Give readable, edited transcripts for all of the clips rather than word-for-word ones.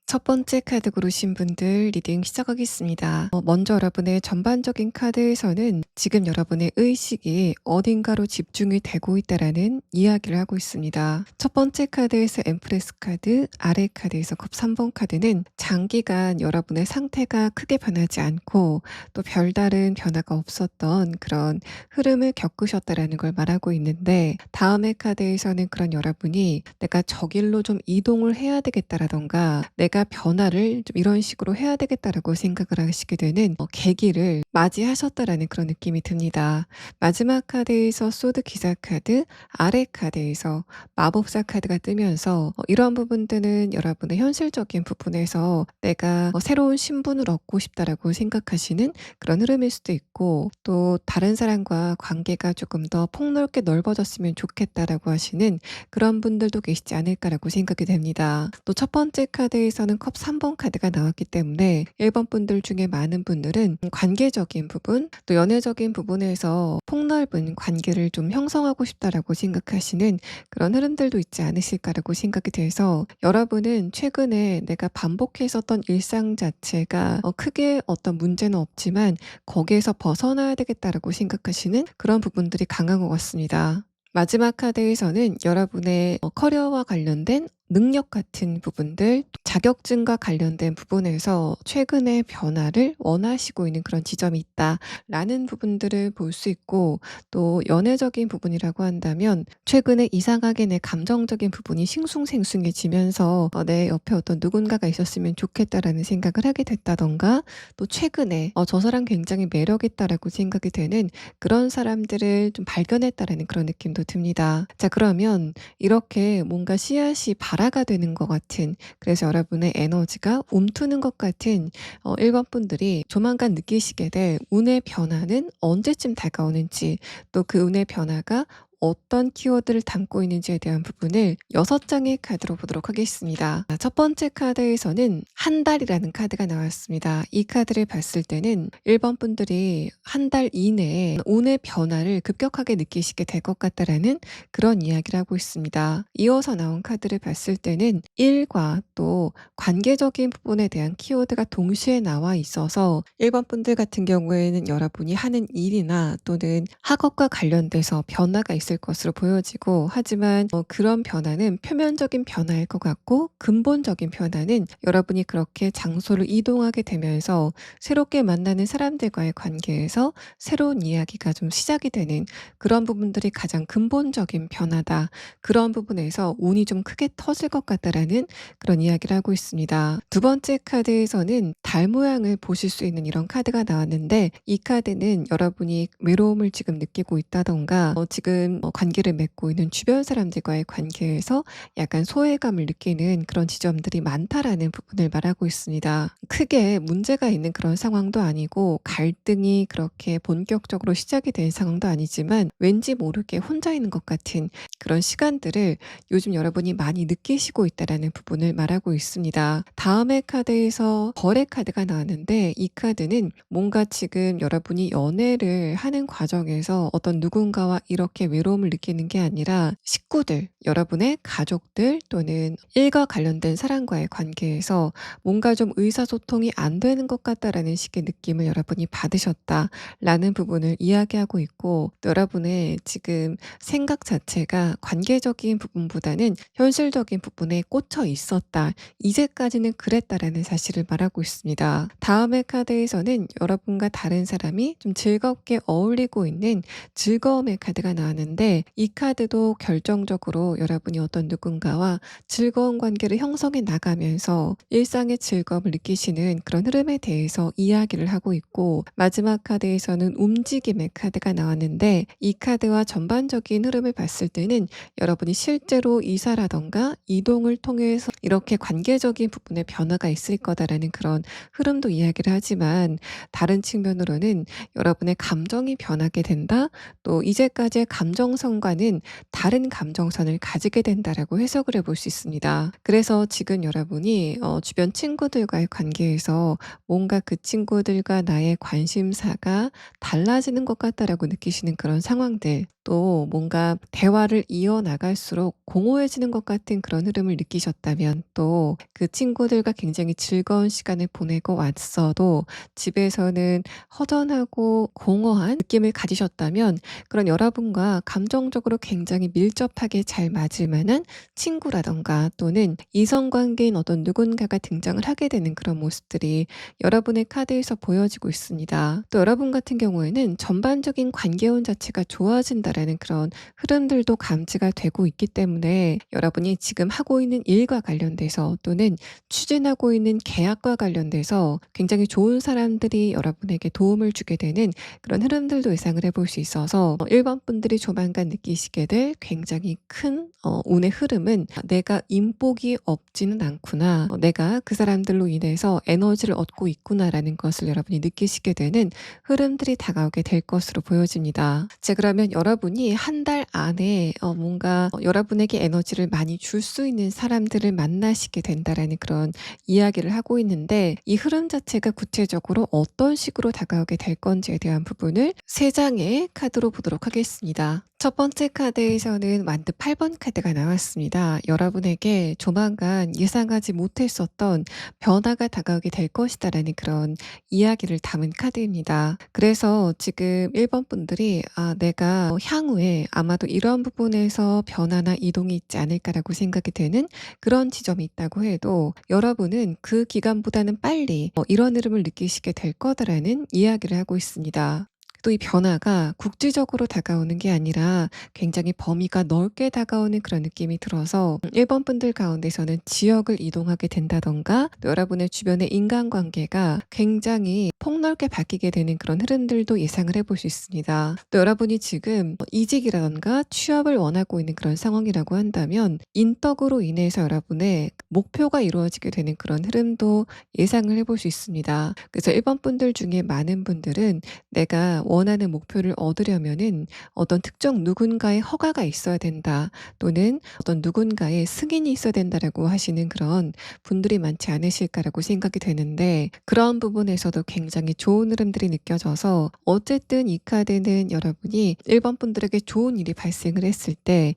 첫 번째 카드 고르신 분들 리딩 시작하겠습니다. 먼저 여러분의 전반적인 카드에서는 지금 여러분의 의식이 어딘가로 집중이 되고 있다라는 이야기를 하고 있습니다. 첫 번째 카드에서 엠프레스 카드, 아래 카드에서 컵 3번 카드는 장기간 여러분의 상태가 크게 변하지 않고 또 별다른 변화가 없었던 그런 흐름을 겪으셨다라는 걸 말하고 있는데, 다음의 카드에서는 그런 여러분이 내가 저 길로 좀 이동을 해야 되겠다라던가 내가 변화를 좀 이런 식으로 해야 되겠다라고 생각을 하시게 되는 계기를 맞이하셨다라는 그런 느낌이 듭니다. 마지막 카드에서 소드 기사 카드, 아래 카드에서 마법사 카드가 뜨면서 이런 부분들은 여러분의 현실적인 부분에서 내가 새로운 신분을 얻고 싶다라고 생각하시는 그런 흐름일 수도 있고, 또 다른 사람과 관계가 조금 더 폭넓게 넓어졌으면 좋겠다라고 하시는 그런 분들도 계시지 않을까라고 생각이 됩니다. 또 첫 번째 카드에서는 컵 3번 카드가 나왔기 때문에 1번 분들 중에 많은 분들은 관계적인 부분, 또 연애적인 부분에서 폭넓은 관계를 좀 형성하고 싶다라고 생각하시는 그런 흐름들도 있지 않으실까라고 생각이 돼서, 여러분은 최근에 내가 반복했었던 일상 자체가 크게 어떤 문제는 없지만 거기에서 벗어나야 되겠다라고 생각하시는 그런 부분들이 강한 것 같습니다. 마지막 카드에서는 여러분의 커리어와 관련된 능력 같은 부분들, 자격증과 관련된 부분에서 최근의 변화를 원하시고 있는 그런 지점이 있다라는 부분들을 볼 수 있고, 또 연애적인 부분이라고 한다면 최근에 이상하게 내 감정적인 부분이 싱숭생숭해지면서 내 옆에 어떤 누군가가 있었으면 좋겠다라는 생각을 하게 됐다던가, 또 최근에 저 사람 굉장히 매력있다라고 생각이 되는 그런 사람들을 좀 발견했다라는 그런 느낌도 듭니다. 자, 그러면 이렇게 뭔가 씨앗이 발화가 되는 것 같은, 그래서 여러분의 에너지가 움트는 것 같은 1번 분들이 조만간 느끼시게 될 운의 변화는 언제쯤 다가오는지, 또 그 운의 변화가 어떤 키워드를 담고 있는지에 대한 부분을 6장의 카드로 보도록 하겠습니다. 첫 번째 카드에서는 한 달이라는 카드가 나왔습니다. 이 카드를 봤을 때는 1번 분들이 한 달 이내에 운의 변화를 급격하게 느끼시게 될 것 같다라는 그런 이야기를 하고 있습니다. 이어서 나온 카드를 봤을 때는 일과 또 관계적인 부분에 대한 키워드가 동시에 나와 있어서 1번 분들 같은 경우에는 여러분이 하는 일이나 또는 학업과 관련돼서 변화가 있을 것으로 보여지고, 하지만 그런 변화는 표면적인 변화일 것 같고 근본적인 변화는 여러분이 그렇게 장소를 이동하게 되면서 새롭게 만나는 사람들과의 관계에서 새로운 이야기가 좀 시작이 되는 그런 부분들이 가장 근본적인 변화다. 그런 부분에서 운이 좀 크게 터질 것 같다라는 그런 이야기를 하고 있습니다. 두 번째 카드에서는 달 모양을 보실 수 있는 이런 카드가 나왔는데, 이 카드는 여러분이 외로움을 지금 느끼고 있다던가 지금 관계를 맺고 있는 주변 사람들과의 관계에서 약간 소외감을 느끼는 그런 지점들이 많다라는 부분을 말하고 있습니다. 크게 문제가 있는 그런 상황도 아니고 갈등이 그렇게 본격적으로 시작이 된 상황도 아니지만 왠지 모르게 혼자 있는 것 같은 그런 시간들을 요즘 여러분이 많이 느끼시고 있다라는 부분을 말하고 있습니다. 다음의 카드에서 거래 카드가 나왔는데, 이 카드는 뭔가 지금 여러분이 연애를 하는 과정에서 어떤 누군가와 이렇게 외로움을 느끼는 게 아니라 식구들, 여러분의 가족들 또는 일과 관련된 사람과의 관계에서 뭔가 좀 의사소통이 안 되는 것 같다라는 식의 느낌을 여러분이 받으셨다라는 부분을 이야기하고 있고, 또 여러분의 지금 생각 자체가 관계적인 부분보다는 현실적인 부분에 꽂혀 있었다. 이제까지는 그랬다라는 사실을 말하고 있습니다. 다음의 카드에서는 여러분과 다른 사람이 좀 즐겁게 어울리고 있는 즐거움의 카드가 나왔는데, 이 카드도 결정적으로 여러분이 어떤 누군가와 즐거운 관계를 형성해 나가면서 일상의 즐거움을 느끼시는 그런 흐름에 대해서 이야기를 하고 있고, 마지막 카드에서는 움직임의 카드가 나왔는데, 이 카드와 전반적인 흐름을 봤을 때는 여러분이 실제로 이사라던가 이동을 통해서 이렇게 관계적인 부분에 변화가 있을 거다라는 그런 흐름도 이야기를 하지만, 다른 측면으로는 여러분의 감정이 변하게 된다, 또 이제까지의 감정선과는 다른 감정선을 가지게 된다라고 해석을 해볼 수 있습니다. 그래서 지금 여러분이 주변 친구들과의 관계에서 뭔가 그 친구들과 나의 관심사가 달라지는 것 같다라고 느끼시는 그런 상황들, 또 뭔가 대화를 이어나갈수록 공허해지는 것 같은 그런 흐름을 느끼셨다면, 또 그 친구들과 굉장히 즐거운 시간을 보내고 왔어도 집에서는 허전하고 공허한 느낌을 가지셨다면, 그런 여러분과 감정적으로 굉장히 밀접하게 잘 맞을 만한 친구라던가 또는 이성관계인 어떤 누군가가 등장을 하게 되는 그런 모습들이 여러분의 카드에서 보여지고 있습니다. 또 여러분 같은 경우에는 전반적인 관계운 자체가 좋아진다라는 그런 흐름들도 감지가 되고 있기 때문에, 여러분이 지금 하고 있는 일과 관련돼서 또는 추진하고 있는 계약과 관련돼서 굉장히 좋은 사람들이 여러분에게 도움을 주게 되는 그런 흐름들도 예상을 해볼 수 있어서, 1번 분들이 조만간 느끼시게 될 굉장히 큰 운의 흐름은, 내가 인복이 없지는 않구나, 내가 그 사람들로 인해서 에너지를 얻고 있구나라는 것을 여러분이 느끼시게 되는 흐름들이 다가오게 될 것으로 보여집니다. 자, 그러면 여러분이 한 달 안에 뭔가 여러분에게 에너지를 많이 줄 수 있는 사람들을 만나시게 된다라는 그런 이야기를 하고 있는데, 이 흐름 자체가 구체적으로 어떤 식으로 다가오게 될 건지에 대한 부분을 3장의 카드로 보도록 하겠습니다. 첫 번째 카드에서는 완드 8번 카드가 나왔습니다. 여러분에게 조만간 예상하지 못했었던 변화가 다가오게 될 것이다라는 그런 이야기를 담은 카드입니다. 그래서 지금 1번 분들이 내가 향후에 아마도 이런 부분에서 변화나 이동이 있지 않을까라고 생각이 되는 그런 지점이 있다고 해도, 여러분은 그 기간보다는 빨리 이런 흐름을 느끼시게 될 거다라는 이야기를 하고 있습니다. 또 이 변화가 국지적으로 다가오는 게 아니라 굉장히 범위가 넓게 다가오는 그런 느낌이 들어서, 1번 분들 가운데서는 지역을 이동하게 된다던가, 또 여러분의 주변의 인간관계가 굉장히 폭넓게 바뀌게 되는 그런 흐름들도 예상을 해볼 수 있습니다. 또 여러분이 지금 이직이라던가 취업을 원하고 있는 그런 상황이라고 한다면, 인덕으로 인해서 여러분의 목표가 이루어지게 되는 그런 흐름도 예상을 해볼 수 있습니다. 그래서 1번 분들 중에 많은 분들은 내가 원하는 목표를 얻으려면은 어떤 특정 누군가의 허가가 있어야 된다, 또는 어떤 누군가의 승인이 있어야 된다라고 하시는 그런 분들이 많지 않으실까라고 생각이 되는데, 그런 부분에서도 굉장히 좋은 흐름들이 느껴져서, 어쨌든 이 카드는 여러분이 1번 분들에게 좋은 일이 발생을 했을 때,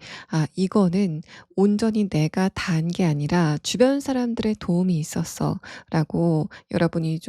이거는 온전히 내가 다 한 게 아니라 주변 사람들의 도움이 있었어 라고 여러분이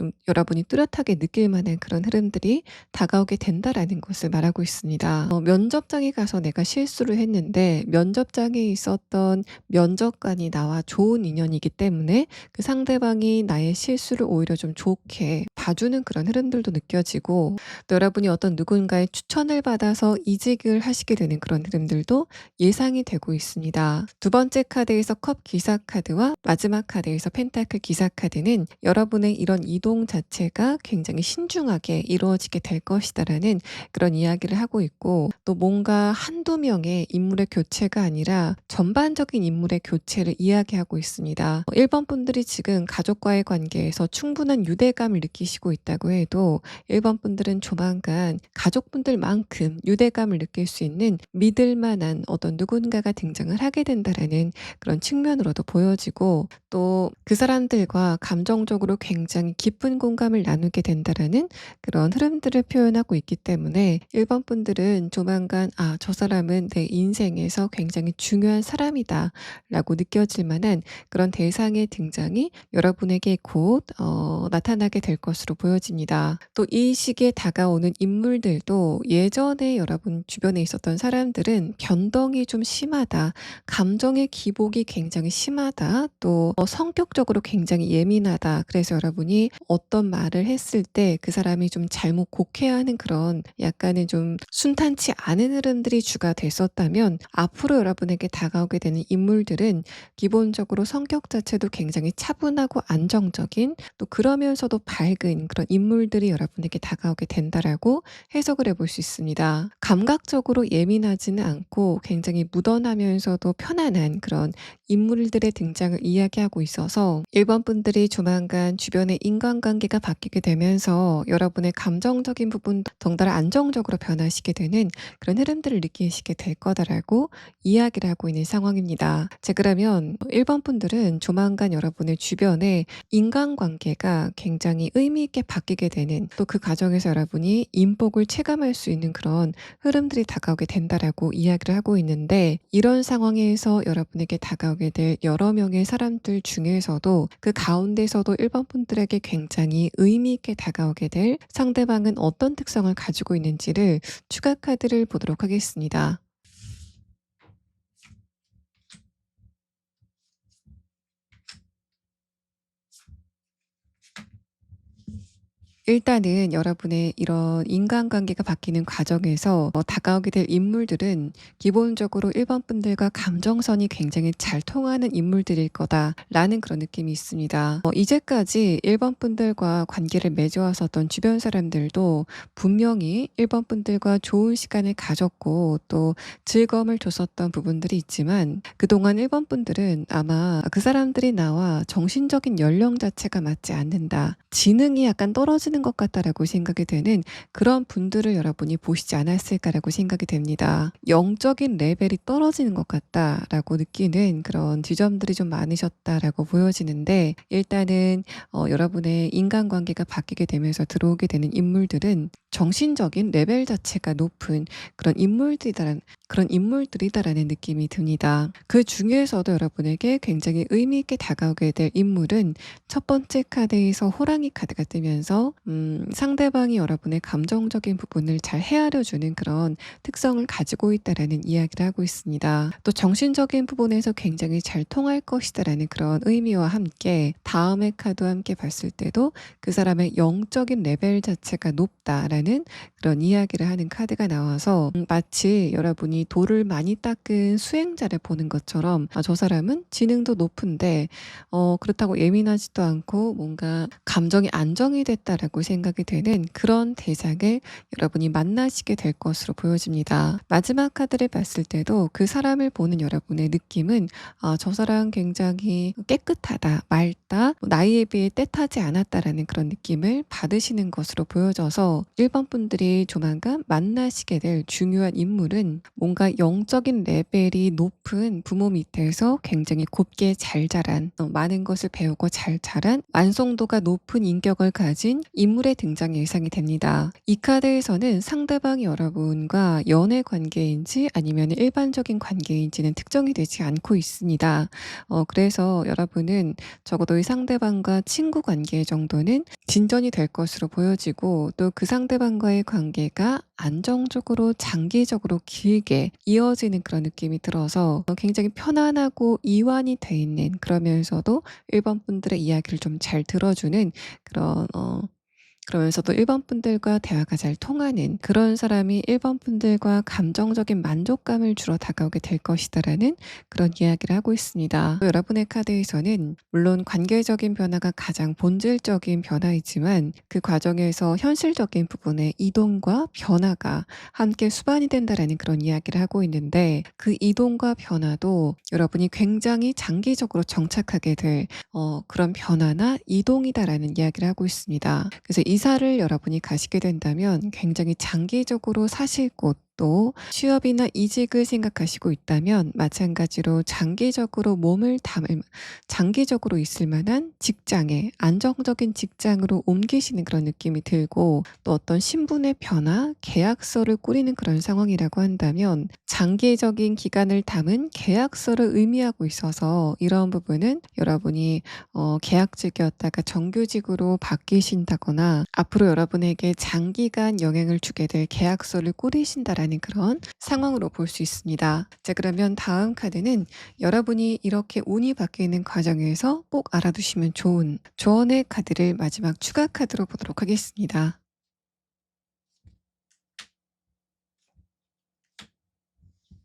뚜렷하게 느낄 만한 그런 흐름들이 다가오게 된다라는 것을 말하고 있습니다. 면접장에 가서 내가 실수를 했는데 면접장에 있었던 면접관이 나와 좋은 인연이기 때문에 그 상대방이 나의 실수를 오히려 좀 좋게 봐주는 그런 흐름들도 느껴지고, 또 여러분이 어떤 누군가의 추천을 받아서 이직을 하시게 되는 그런 흐름들도 예상이 되고 있습니다. 두 번째 카드에서 컵 기사 카드와 마지막 카드에서 펜타클 기사 카드는 여러분의 이런 이동 자체가 굉장히 신중하게 이루어지게 될 것이다라는 그런 이야기를 하고 있고, 또 뭔가 한두 명의 인물의 교체가 아니라 전반적인 인물의 교체를 이야기하고 있습니다. 1번 분들이 지금 가족과의 관계에서 충분한 유대감을 느끼시고 있다고 해도 1번 분들은 조만간 가족분들만큼 유대감을 느낄 수 있는 믿을 만한 어떤 누군가가 등장을 하게 된다라는 그런 측면으로도 보여지고, 또 그 사람들과 감정적으로 굉장히 깊은 공감을 나누게 된다라는 그런 흐름들을 표현하고 있기 때문에 1번 분들은 조만간 저 사람은 내 인생에서 굉장히 중요한 사람이다 라고 느껴질 만한 그런 대상의 등장이 여러분에게 곧 나타나게 될 것으로 보여집니다. 또 이 시기에 다가오는 인물들도 예전에 여러분 주변에 있었던 사람들은 변동이 좀 심하다, 감정의 기복이 굉장히 심하다, 또 성격적으로 굉장히 예민하다, 그래서 여러분이 어떤 말을 했을 때 그 사람이 좀 잘못 곡해하는 그런 약간의 좀 순탄치 않은 흐름들이 주가 됐었다면, 앞으로 여러분에게 다가오게 되는 인물들은 기본적으로 성격 자체도 굉장히 차분하고 안정적인, 또 그러면서도 밝은 그런 인물들이 여러분에게 다가오게 된다라고 해석을 해볼 수 있습니다. 감각적으로 예민하지는 않고 굉장히 무던하면서도 편안한 그런 인물들의 등장을 이야기하고 있어서 1번 분들이 조만간 주변의 인간관계가 바뀌게 되면서 여러분의 감정적인 부분 덩달아 안정적으로 변하시게 되는 그런 흐름들을 느끼시게 될 거다라고 이야기를 하고 있는 상황입니다. 자, 그러면 1번 분들은 조만간 여러분의 주변에 인간관계가 굉장히 의미 있게 바뀌게 되는, 또 그 과정에서 여러분이 인복을 체감할 수 있는 그런 흐름들이 다가오게 된다라고 이야기를 하고 있는데, 이런 상황에서 여러분에게 다가오게 될 여러 명의 사람들 중에서도 그 가운데서도 1번 분들에게 굉장히 의미 있게 다가오게 될 상대방은 어떤 특성을 가지고 있는지를 추가 카드를 보도록 하겠습니다. 일단은 여러분의 이런 인간관계가 바뀌는 과정에서 다가오게 될 인물들은 기본적으로 1번 분들과 감정선이 굉장히 잘 통하는 인물들일 거다라는 그런 느낌이 있습니다. 이제까지 1번 분들과 관계를 맺어왔었던 주변 사람들도 분명히 1번 분들과 좋은 시간을 가졌고 또 즐거움을 줬었던 부분들이 있지만, 그동안 1번 분들은 아마 그 사람들이 나와 정신적인 연령 자체가 맞지 않는다, 지능이 약간 떨어지는 것 같다라고 생각이 되는 그런 분들을 여러분이 보시지 않았을까라고 생각이 됩니다. 영적인 레벨이 떨어지는 것 같다라고 느끼는 그런 지점들이 좀 많으셨다라고 보여지는데, 일단은 여러분의 인간관계가 바뀌게 되면서 들어오게 되는 인물들은 정신적인 레벨 자체가 높은 그런 인물들이다라는 느낌이 듭니다. 그 중에서도 여러분에게 굉장히 의미 있게 다가오게 될 인물은 첫 번째 카드에서 호랑이 카드가 뜨면서 상대방이 여러분의 감정적인 부분을 잘 헤아려주는 그런 특성을 가지고 있다라는 이야기를 하고 있습니다. 또 정신적인 부분에서 굉장히 잘 통할 것이다라는 그런 의미와 함께 다음의 카드와 함께 봤을 때도 그 사람의 영적인 레벨 자체가 높다라는 그런 이야기를 하는 카드가 나와서 마치 여러분이 돌을 많이 닦은 수행자를 보는 것처럼 저 사람은 지능도 높은데 그렇다고 예민하지도 않고 뭔가 감정이 안정이 됐다라고 생각이 되는 그런 대상을 여러분이 만나시게 될 것으로 보여집니다. 마지막 카드를 봤을 때도 그 사람을 보는 여러분의 느낌은 저 사람 굉장히 깨끗하다, 맑다, 나이에 비해 떼타지 않았다라는 그런 느낌을 받으시는 것으로 보여져서 1번 분들이 조만간 만나시게 될 중요한 인물은 뭔가 영적인 레벨이 높은 부모 밑에서 굉장히 곱게 잘 자란, 많은 것을 배우고 잘 자란 완성도가 높은 인격을 가진 인물의 등장이 예상이 됩니다. 이 카드에서는 상대방이 여러분과 연애 관계인지 아니면 일반적인 관계인지는 특정이 되지 않고 있습니다. 그래서 여러분은 적어도 이 상대방과 친구 관계 정도는 진전이 될 것으로 보여지고, 또 그 상대방 상대방과의 관계가 안정적으로 장기적으로 길게 이어지는 그런 느낌이 들어서 굉장히 편안하고 이완이 돼 있는, 그러면서도 1번 분들의 이야기를 좀 잘 들어주는 그런 그러면서도 1번 분들과 대화가 잘 통하는 그런 사람이 1번 분들과 감정적인 만족감을 주러 다가오게 될 것이다라는 그런 이야기를 하고 있습니다. 여러분의 카드에서는 물론 관계적인 변화가 가장 본질적인 변화이지만 그 과정에서 현실적인 부분의 이동과 변화가 함께 수반이 된다라는 그런 이야기를 하고 있는데, 그 이동과 변화도 여러분이 굉장히 장기적으로 정착하게 될 그런 변화나 이동이다라는 이야기를 하고 있습니다. 그래서 이사를 여러분이 가시게 된다면 굉장히 장기적으로 사실 곳, 또 취업이나 이직을 생각하시고 있다면 마찬가지로 장기적으로 몸을 담을 장기적으로 있을 만한 직장에, 안정적인 직장으로 옮기시는 그런 느낌이 들고, 또 어떤 신분의 변화, 계약서를 꾸리는 그런 상황이라고 한다면 장기적인 기간을 담은 계약서를 의미하고 있어서, 이런 부분은 여러분이 계약직이었다가 정규직으로 바뀌신다거나 앞으로 여러분에게 장기간 영향을 주게 될 계약서를 꾸리신다라는 그런 상황으로 볼 수 있습니다. 자, 그러면 다음 카드는 여러분이 이렇게 운이 바뀌는 과정에서 꼭 알아두시면 좋은 조언의 카드를 마지막 추가 카드로 보도록 하겠습니다.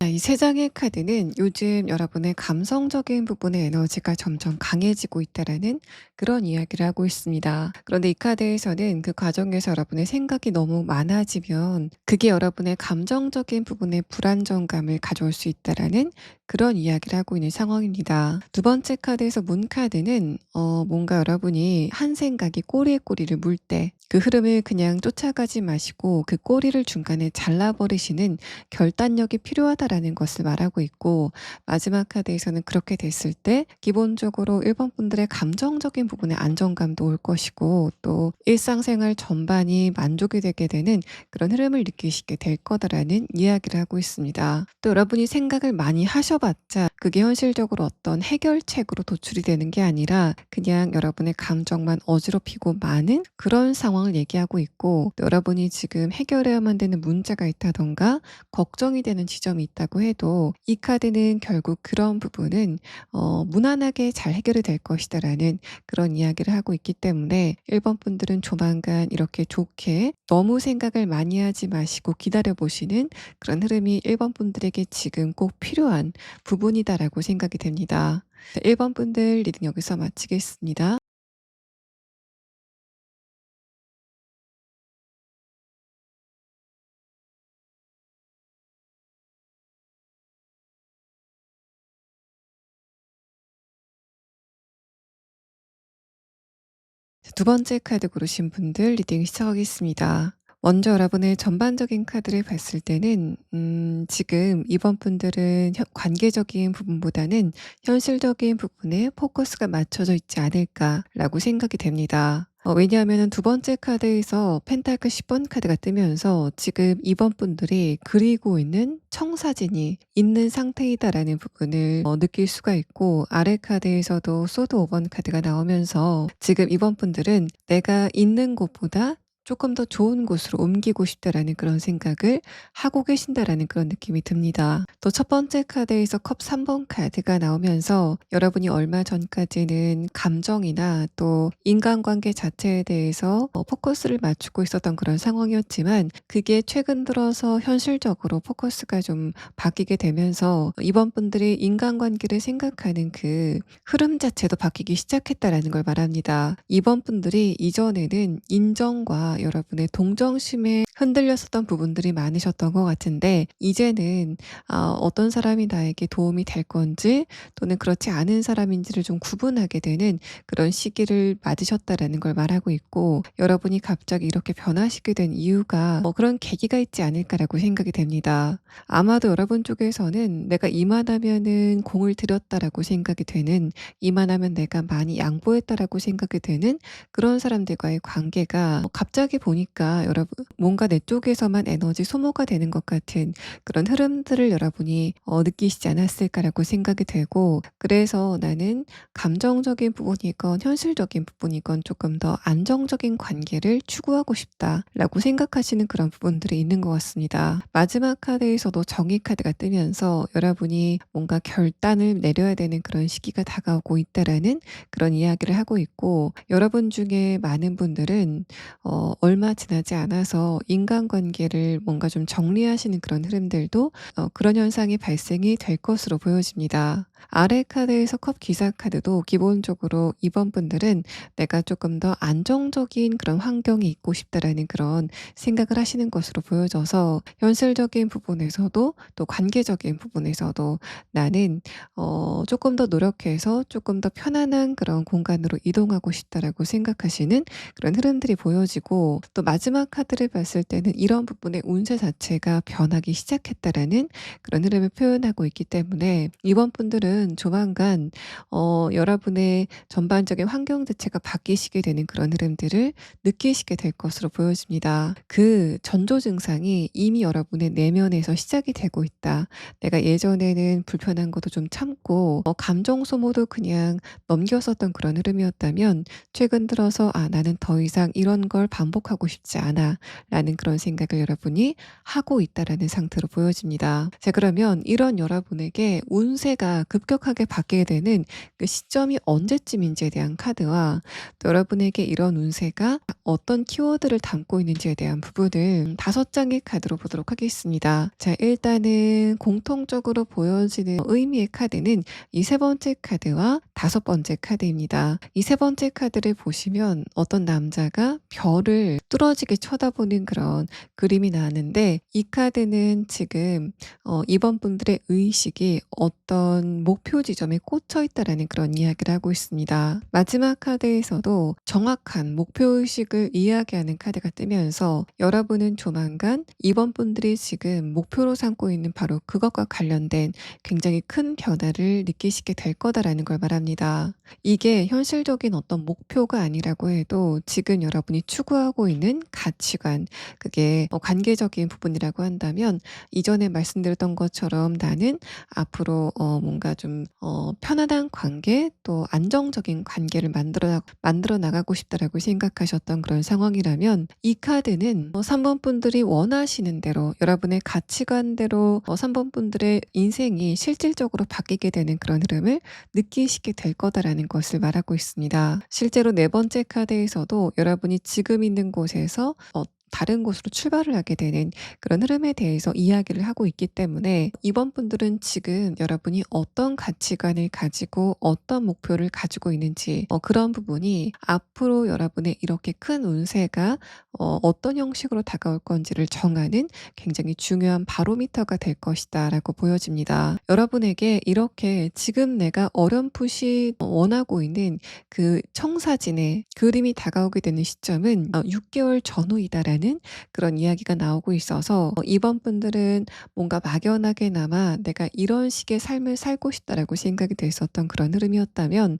이 세 장의 카드는 요즘 여러분의 감성적인 부분의 에너지가 점점 강해지고 있다라는 그런 이야기를 하고 있습니다. 그런데 이 카드에서는 그 과정에서 여러분의 생각이 너무 많아지면 그게 여러분의 감정적인 부분에 불안정감을 가져올 수 있다라는 그런 이야기를 하고 있는 상황입니다. 두 번째 카드에서 문 카드는 뭔가 여러분이 한 생각이 꼬리에 꼬리를 물 때 그 흐름을 그냥 쫓아가지 마시고 그 꼬리를 중간에 잘라버리시는 결단력이 필요하다라는 것을 말하고 있고, 마지막 카드에서는 그렇게 됐을 때 기본적으로 1번 분들의 감정적인 부분에 안정감도 올 것이고, 또 일상생활 전반이 만족이 되게 되는 그런 흐름을 느끼시게 될 거다라는 이야기를 하고 있습니다. 또 여러분이 생각을 많이 하셔봤자 그게 현실적으로 어떤 해결책으로 도출이 되는 게 아니라 그냥 여러분의 감정만 어지럽히고 마는 그런 상황을 얘기하고 있고, 또 여러분이 지금 해결해야만 되는 문제가 있다던가 걱정이 되는 지점이 있다고 해도 이 카드는 결국 그런 부분은 무난하게 잘 해결이 될 것이다라는 그런 이야기를 하고 있기 때문에 1번 분들은 조만간 이렇게 좋게 너무 생각을 많이 하지 마시고 기다려 보시는 그런 흐름이 1번 분들에게 지금 꼭 필요한 부분이다라고 생각이 됩니다. 1번 분들 리딩 여기서 마치겠습니다. 두 번째 카드 고르신 분들 리딩 시작하겠습니다. 먼저 여러분의 전반적인 카드를 봤을 때는 지금 이번 분들은 관계적인 부분보다는 현실적인 부분에 포커스가 맞춰져 있지 않을까라고 생각이 됩니다. 왜냐하면 두 번째 카드에서 펜타클 10번 카드가 뜨면서 지금 이번 분들이 그리고 있는 청사진이 있는 상태이다라는 부분을 느낄 수가 있고, 아래 카드에서도 소드 5번 카드가 나오면서 지금 이번 분들은 내가 있는 곳보다 조금 더 좋은 곳으로 옮기고 싶다라는 그런 생각을 하고 계신다라는 그런 느낌이 듭니다. 또 첫 번째 카드에서 컵 3번 카드가 나오면서 여러분이 얼마 전까지는 감정이나 또 인간관계 자체에 대해서 포커스를 맞추고 있었던 그런 상황이었지만 그게 최근 들어서 현실적으로 포커스가 좀 바뀌게 되면서 이번 분들이 인간관계를 생각하는 그 흐름 자체도 바뀌기 시작했다라는 걸 말합니다. 이번 분들이 이전에는 인정과 여러분의 동정심에 흔들렸었던 부분들이 많으셨던 것 같은데, 이제는 어떤 사람이 나에게 도움이 될 건지 또는 그렇지 않은 사람인지를 좀 구분하게 되는 그런 시기를 맞으셨다라는 걸 말하고 있고, 여러분이 갑자기 이렇게 변하시게 된 이유가 그런 계기가 있지 않을까라고 생각이 됩니다. 아마도 여러분 쪽에서는 내가 이만하면은 공을 들였다라고 생각이 되는, 이만하면 내가 많이 양보했다라고 생각이 되는 그런 사람들과의 관계가 갑자기 갑자기 보니까 여러분 뭔가 내 쪽에서만 에너지 소모가 되는 것 같은 그런 흐름들을 여러분이 느끼시지 않았을까라고 생각이 되고, 그래서 나는 감정적인 부분이건 현실적인 부분이건 조금 더 안정적인 관계를 추구하고 싶다라고 생각하시는 그런 부분들이 있는 것 같습니다. 마지막 카드에서도 정의 카드가 뜨면서 여러분이 뭔가 결단을 내려야 되는 그런 시기가 다가오고 있다라는 그런 이야기를 하고 있고, 여러분 중에 많은 분들은 얼마 지나지 않아서 인간관계를 뭔가 좀 정리하시는 그런 흐름들도 그런 현상이 발생이 될 것으로 보여집니다. 아래 카드에서 컵 기사 카드도 기본적으로 이번 분들은 내가 조금 더 안정적인 그런 환경에 있고 싶다라는 그런 생각을 하시는 것으로 보여져서, 현실적인 부분에서도 또 관계적인 부분에서도 나는 조금 더 노력해서 조금 더 편안한 그런 공간으로 이동하고 싶다라고 생각하시는 그런 흐름들이 보여지고, 또 마지막 카드를 봤을 때는 이런 부분의 운세 자체가 변하기 시작했다라는 그런 흐름을 표현하고 있기 때문에, 이번 분들은 조만간 여러분의 전반적인 환경 자체가 바뀌시게 되는 그런 흐름들을 느끼시게 될 것으로 보여집니다. 그 전조 증상이 이미 여러분의 내면에서 시작이 되고 있다. 내가 예전에는 불편한 것도 좀 참고 감정 소모도 그냥 넘겼었던 그런 흐름이었다면, 최근 들어서 나는 더 이상 이런 걸 반복하고 싶지 않아 라는 그런 생각을 여러분이 하고 있다라는 상태로 보여집니다. 자, 그러면 이런 여러분에게 운세가 급격하게 바뀌게 되는 그 시점이 언제쯤인지에 대한 카드와, 또 여러분에게 이런 운세가 어떤 키워드를 담고 있는지에 대한 부분을 5장의 카드로 보도록 하겠습니다. 자, 일단은 공통적으로 보여지는 의미의 카드는 이 3번째 카드와 5번째 카드입니다. 이 3번째 카드를 보시면 어떤 남자가 별을 뚫어지게 쳐다보는 그런 그림이 나왔는데, 이 카드는 지금 이번 분들의 의식이 어떤 목표 지점에 꽂혀 있다라는 그런 이야기를 하고 있습니다. 마지막 카드에서도 정확한 목표의식을 이야기하는 카드가 뜨면서, 여러분은 조만간 이번 분들이 지금 목표로 삼고 있는 바로 그것과 관련된 굉장히 큰 변화를 느끼시게 될 거다라는 걸 말합니다. 이게 현실적인 어떤 목표가 아니라고 해도 지금 여러분이 추구하고 있는 가치관, 그게 관계적인 부분이라고 한다면, 이전에 말씀드렸던 것처럼 나는 앞으로 뭔가 좀 편안한 관계, 또 안정적인 관계를 만들어 나가고 싶다라고 생각하셨던 그런 상황이라면, 이 카드는 3번 분들이 원하시는 대로 여러분의 가치관대로 3번 분들의 인생이 실질적으로 바뀌게 되는 그런 흐름을 느끼시게 될 거다라는 것을 말하고 있습니다. 실제로 4번째 카드에서도 여러분이 지금 있는 곳에서 다른 곳으로 출발을 하게 되는 그런 흐름에 대해서 이야기를 하고 있기 때문에, 이번 분들은 지금 여러분이 어떤 가치관을 가지고 어떤 목표를 가지고 있는지, 그런 부분이 앞으로 여러분의 이렇게 큰 운세가 어떤 형식으로 다가올 건지를 정하는 굉장히 중요한 바로미터가 될 것이다 라고 보여집니다. 여러분에게 이렇게 지금 내가 어렴풋이 원하고 있는 그 청사진의 그림이 다가오게 되는 시점은 6개월 전후이다라는 그런 이야기가 나오고 있어서, 이번 분들은 뭔가 막연하게나마 내가 이런 식의 삶을 살고 싶다라고 생각이 됐었던 그런 흐름이었다면,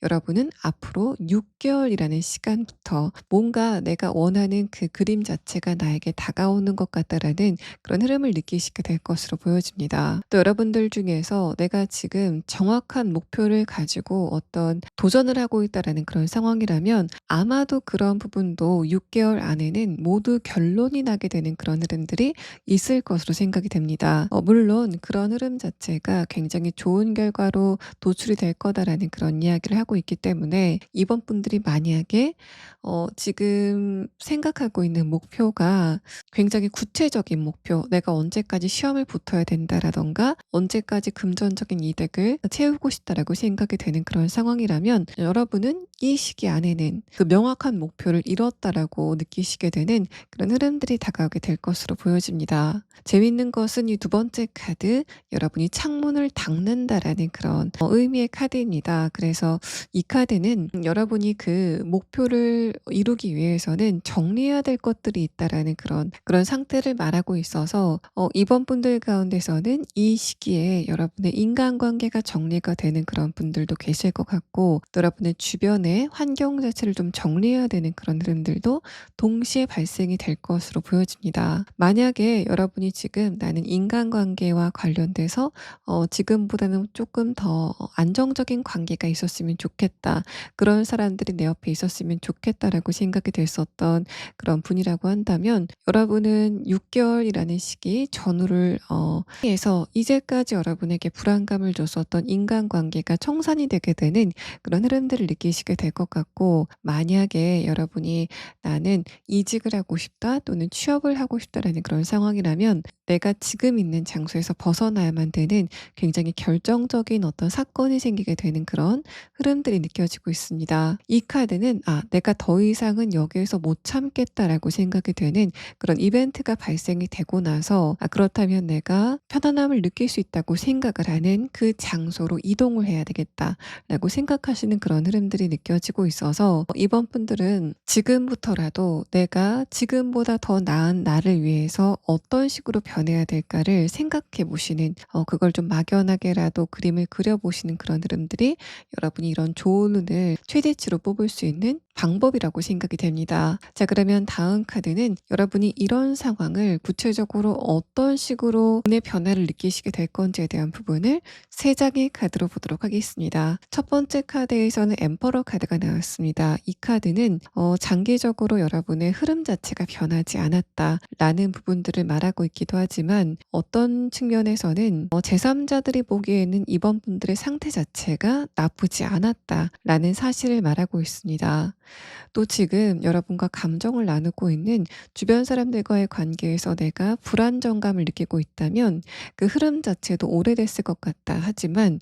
여러분은 앞으로 6개월이라는 시간부터 뭔가 내가 원하는 그 그림 자체가 나에게 다가오는 것 같다라는 그런 흐름을 느끼시게 될 것으로 보여집니다. 또 여러분들 중에서 내가 지금 정확한 목표를 가지고 어떤 도전을 하고 있다라는 그런 상황이라면, 아마도 그런 부분도 6개월 안에는 모두 결론이 나게 되는 그런 흐름들이 있을 것으로 생각이 됩니다. 물론 그런 흐름 자체가 굉장히 좋은 결과로 도출이 될 거다라는 그런 이야기를 하고 있기 때문에, 이번 분들이 만약에 지금 생각하고 있는 목표가 굉장히 구체적인 목표, 내가 언제까지 시험을 붙어야 된다라던가 언제까지 금전적인 이득을 채우고 싶다라고 생각이 되는 그런 상황이라면, 여러분은 이 시기 안에는 그 명확한 목표를 이뤘다라고 느끼시게 되는 그런 흐름들이 다가오게 될 것으로 보여집니다. 재밌는 것은 이 두 번째 카드, 여러분이 창문을 닦는다라는 그런 의미의 카드입니다. 그래서 이 카드는 여러분이 그 목표를 이루기 위해서는 정리해야 될 것들이 있다라는 그런 상태를 말하고 있어서 이번 분들 가운데서는 이 시기에 여러분의 인간관계가 정리가 되는 그런 분들도 계실 것 같고, 또 여러분의 주변의 환경 자체를 좀 정리해야 되는 그런 흐름들도 동시에 발생이 될 것으로 보여집니다. 만약에 여러분이 지금 나는 인간관계와 관련돼서 지금보다는 조금 더 안정적인 관계가 있었으면 좋겠다, 그런 사람들이 내 옆에 있었으면 좋겠다라고 생각이 됐었던 그런 분이라고 한다면, 여러분은 6개월이라는 시기 전후를 해서 이제까지 여러분에게 불안감을 줬었던 인간관계가 청산이 되게 되는 그런 흐름들을 느끼시게 될 것 같고, 만약에 여러분이 나는 이직을 하고 싶다 또는 취업을 하고 싶다라는 그런 상황이라면, 내가 지금 있는 장소에서 벗어나야만 되는 굉장히 결정적인 어떤 사건이 생기게 되는 그런 흐름들이 느껴지고 있습니다. 이 카드는 내가 더 이상은 여기에서 못 참겠다라고 생각이 되는 그런 이벤트가 발생이 되고 나서, 그렇다면 내가 편안함을 느낄 수 있다고 생각을 하는 그 장소로 이동을 해야 되겠다라고 생각하시는 그런 흐름들이 느껴지고 있어서, 이번 분들은 지금부터라도 내가 지금보다 더 나은 나를 위해서 어떤 식으로 변해야 될까를 생각해 보시는, 그걸 좀 막연하게라도 그림을 그려보시는 그런 흐름들이 여러분이 이런 좋은 운을 최대치로 뽑을 수 있는 방법이라고 생각이 됩니다. 자, 그러면 다음 카드는 여러분이 이런 상황을 구체적으로 어떤 식으로 운의 변화를 느끼시게 될 건지에 대한 부분을 3장의 카드로 보도록 하겠습니다. 첫 번째 카드에서는 엠퍼러 카드가 나왔습니다. 이 카드는 장기적으로 여러분의 흐름 자체가 변하지 않았다라는 부분들을 말하고 있기도 하지만, 어떤 측면에서는 제3자들이 보기에는 이번 분들의 상태 자체가 나쁘지 않았다라는 사실을 말하고 있습니다. 또 지금 여러분과 감정을 나누고 있는 주변 사람들과의 관계에서 내가 불안정감을 느끼고 있다면, 그 흐름 자체도 오래됐을 것 같다 하지만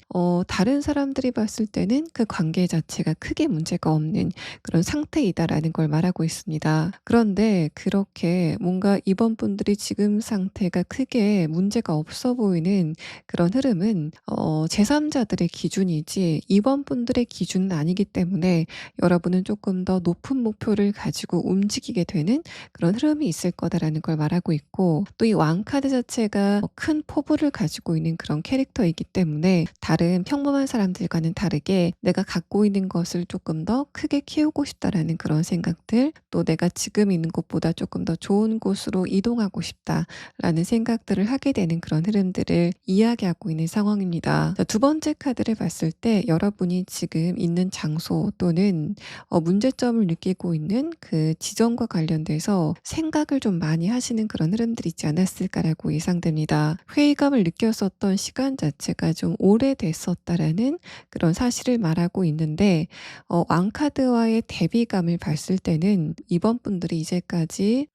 다른 사람들이 봤을 때는 그 관계 자체가 크게 문제가 없는 그런 상태이다라는 걸 말하고 있습니다. 그런데 그렇게 뭔가 이번 분들이 지금 상태가 크게 문제가 없어 보이는 그런 흐름은 제3자들의 기준이지 이번 분들의 기준은 아니기 때문에, 여러분은 조금 더 높은 목표를 가지고 움직이게 되는 그런 흐름이 있을 거다라는 걸 말하고 있고, 또 이 왕카드 자체가 큰 포부를 가지고 있는 그런 캐릭터이기 때문에, 다른 평범한 사람들과는 다르게 내가 갖고 있는 것을 조금 더 크게 키우고 싶다라는 그런 생각들, 또 내가 지금 있는 곳보다 조금 더 좋은 곳으로 이동하고 싶다라는 생각들을 하게 되는 그런 흐름들을 이야기하고 있는 상황입니다. 자, 두 번째 카드를 봤을 때 여러분이 지금 있는 장소 또는 문제점을 느끼고 있는 그 지점과 관련돼서 생각을 좀 많이 하시는 그런 흐름들이 있지 않았을까라고 예상됩니다. 회의감을 느꼈었던 시간 자체가 좀 오래됐었다라는 그런 사실을 말하고 있는데, 왕카드와의 대비감을 봤을 때는 이번 분들이 이제까지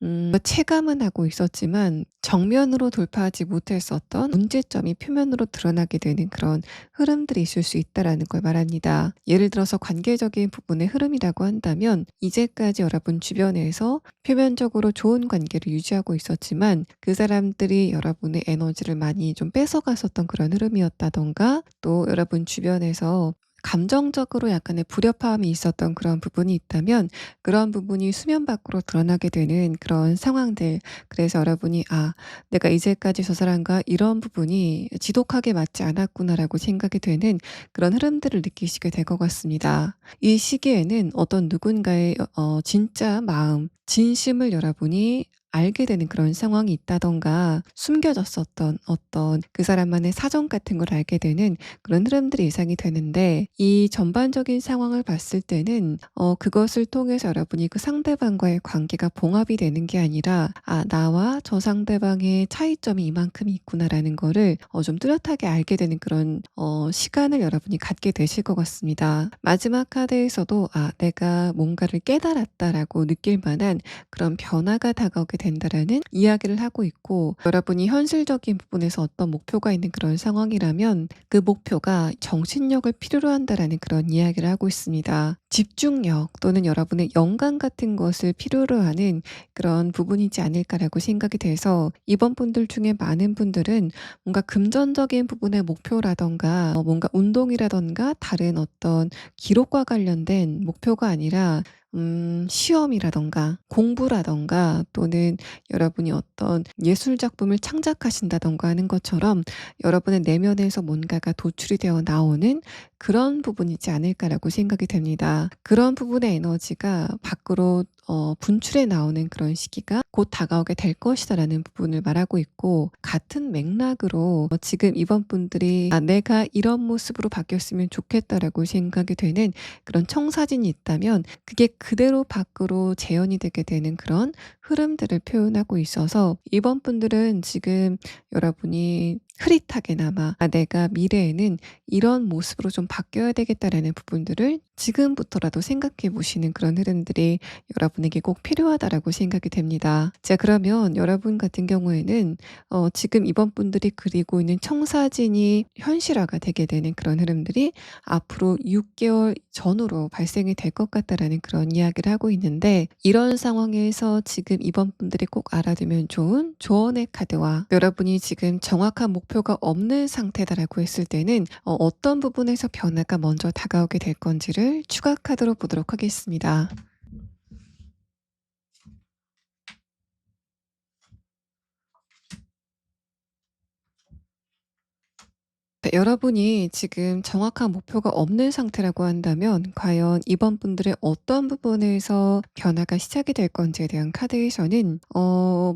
체감은 하고 있었지만 정면으로 돌파하지 못했었던 문제점이 표면으로 드러나게 되는 그런 흐름들이 있을 수 있다라는 걸 말합니다. 예를 들어서 관계적인 부분의 흐름이라고 한다면, 이제까지 여러분 주변에서 표면적으로 좋은 관계를 유지하고 있었지만 그 사람들이 여러분의 에너지를 많이 좀 뺏어갔었던 그런 흐름이었다던가, 또 여러분 주변에서 감정적으로 약간의 불협화음이 있었던 그런 부분이 있다면, 그런 부분이 수면 밖으로 드러나게 되는 그런 상황들, 그래서 여러분이 내가 이제까지 저 사람과 이런 부분이 지독하게 맞지 않았구나라고 생각이 되는 그런 흐름들을 느끼시게 될 것 같습니다. 이 시기에는 어떤 누군가의 진짜 마음, 진심을 여러분이 알게 되는 그런 상황이 있다던가, 숨겨졌었던 어떤 그 사람만의 사정 같은 걸 알게 되는 그런 흐름들이 예상이 되는데, 이 전반적인 상황을 봤을 때는 그것을 통해서 여러분이 그 상대방과의 관계가 봉합이 되는 게 아니라, 나와 저 상대방의 차이점이 이만큼 있구나라는 거를 좀 뚜렷하게 알게 되는 그런 시간을 여러분이 갖게 되실 것 같습니다. 마지막 카드에서도 내가 뭔가를 깨달았다라고 느낄 만한 그런 변화가 다가오게 된다라는 이야기를 하고 있고, 여러분이 현실적인 부분에서 어떤 목표가 있는 그런 상황이라면 그 목표가 정신력을 필요로 한다라는 그런 이야기를 하고 있습니다. 집중력 또는 여러분의 영감 같은 것을 필요로 하는 그런 부분이지 않을까라고 생각이 돼서, 이번 분들 중에 많은 분들은 뭔가 금전적인 부분의 목표라던가 뭔가 운동이라던가 다른 어떤 기록과 관련된 목표가 아니라 시험이라던가 공부라던가 또는 여러분이 어떤 예술 작품을 창작하신다던가 하는 것처럼 여러분의 내면에서 뭔가가 도출이 되어 나오는 그런 부분이지 않을까라고 생각이 됩니다. 그런 부분의 에너지가 밖으로 분출해 나오는 그런 시기가 곧 다가오게 될 것이다라는 부분을 말하고 있고, 같은 맥락으로 지금 이번 분들이 내가 이런 모습으로 바뀌었으면 좋겠다라고 생각이 되는 그런 청사진이 있다면 그게 그대로 밖으로 재현이 되게 되는 그런 흐름들을 표현하고 있어서, 이번 분들은 지금 여러분이 흐릿하게나마 내가 미래에는 이런 모습으로 좀 바뀌어야 되겠다라는 부분들을 지금부터라도 생각해 보시는 그런 흐름들이 여러분에게 꼭 필요하다라고 생각이 됩니다. 자, 그러면 여러분 같은 경우에는 지금 이번 분들이 그리고 있는 청사진이 현실화가 되게 되는 그런 흐름들이 앞으로 6개월 전후로 발생이 될 것 같다라는 그런 이야기를 하고 있는데, 이런 상황에서 지금 이번 분들이 꼭 알아두면 좋은 조언의 카드와 여러분이 지금 정확한 목표가 없는 상태다라고 했을 때는 어떤 부분에서 변화가 먼저 다가오게 될 건지를 추가 카드로 보도록 하겠습니다. 네, 여러분이 지금 정확한 목표가 없는 상태라고 한다면 과연 이번 분들의 어떤 부분에서 변화가 시작이 될 건지에 대한 카드에서는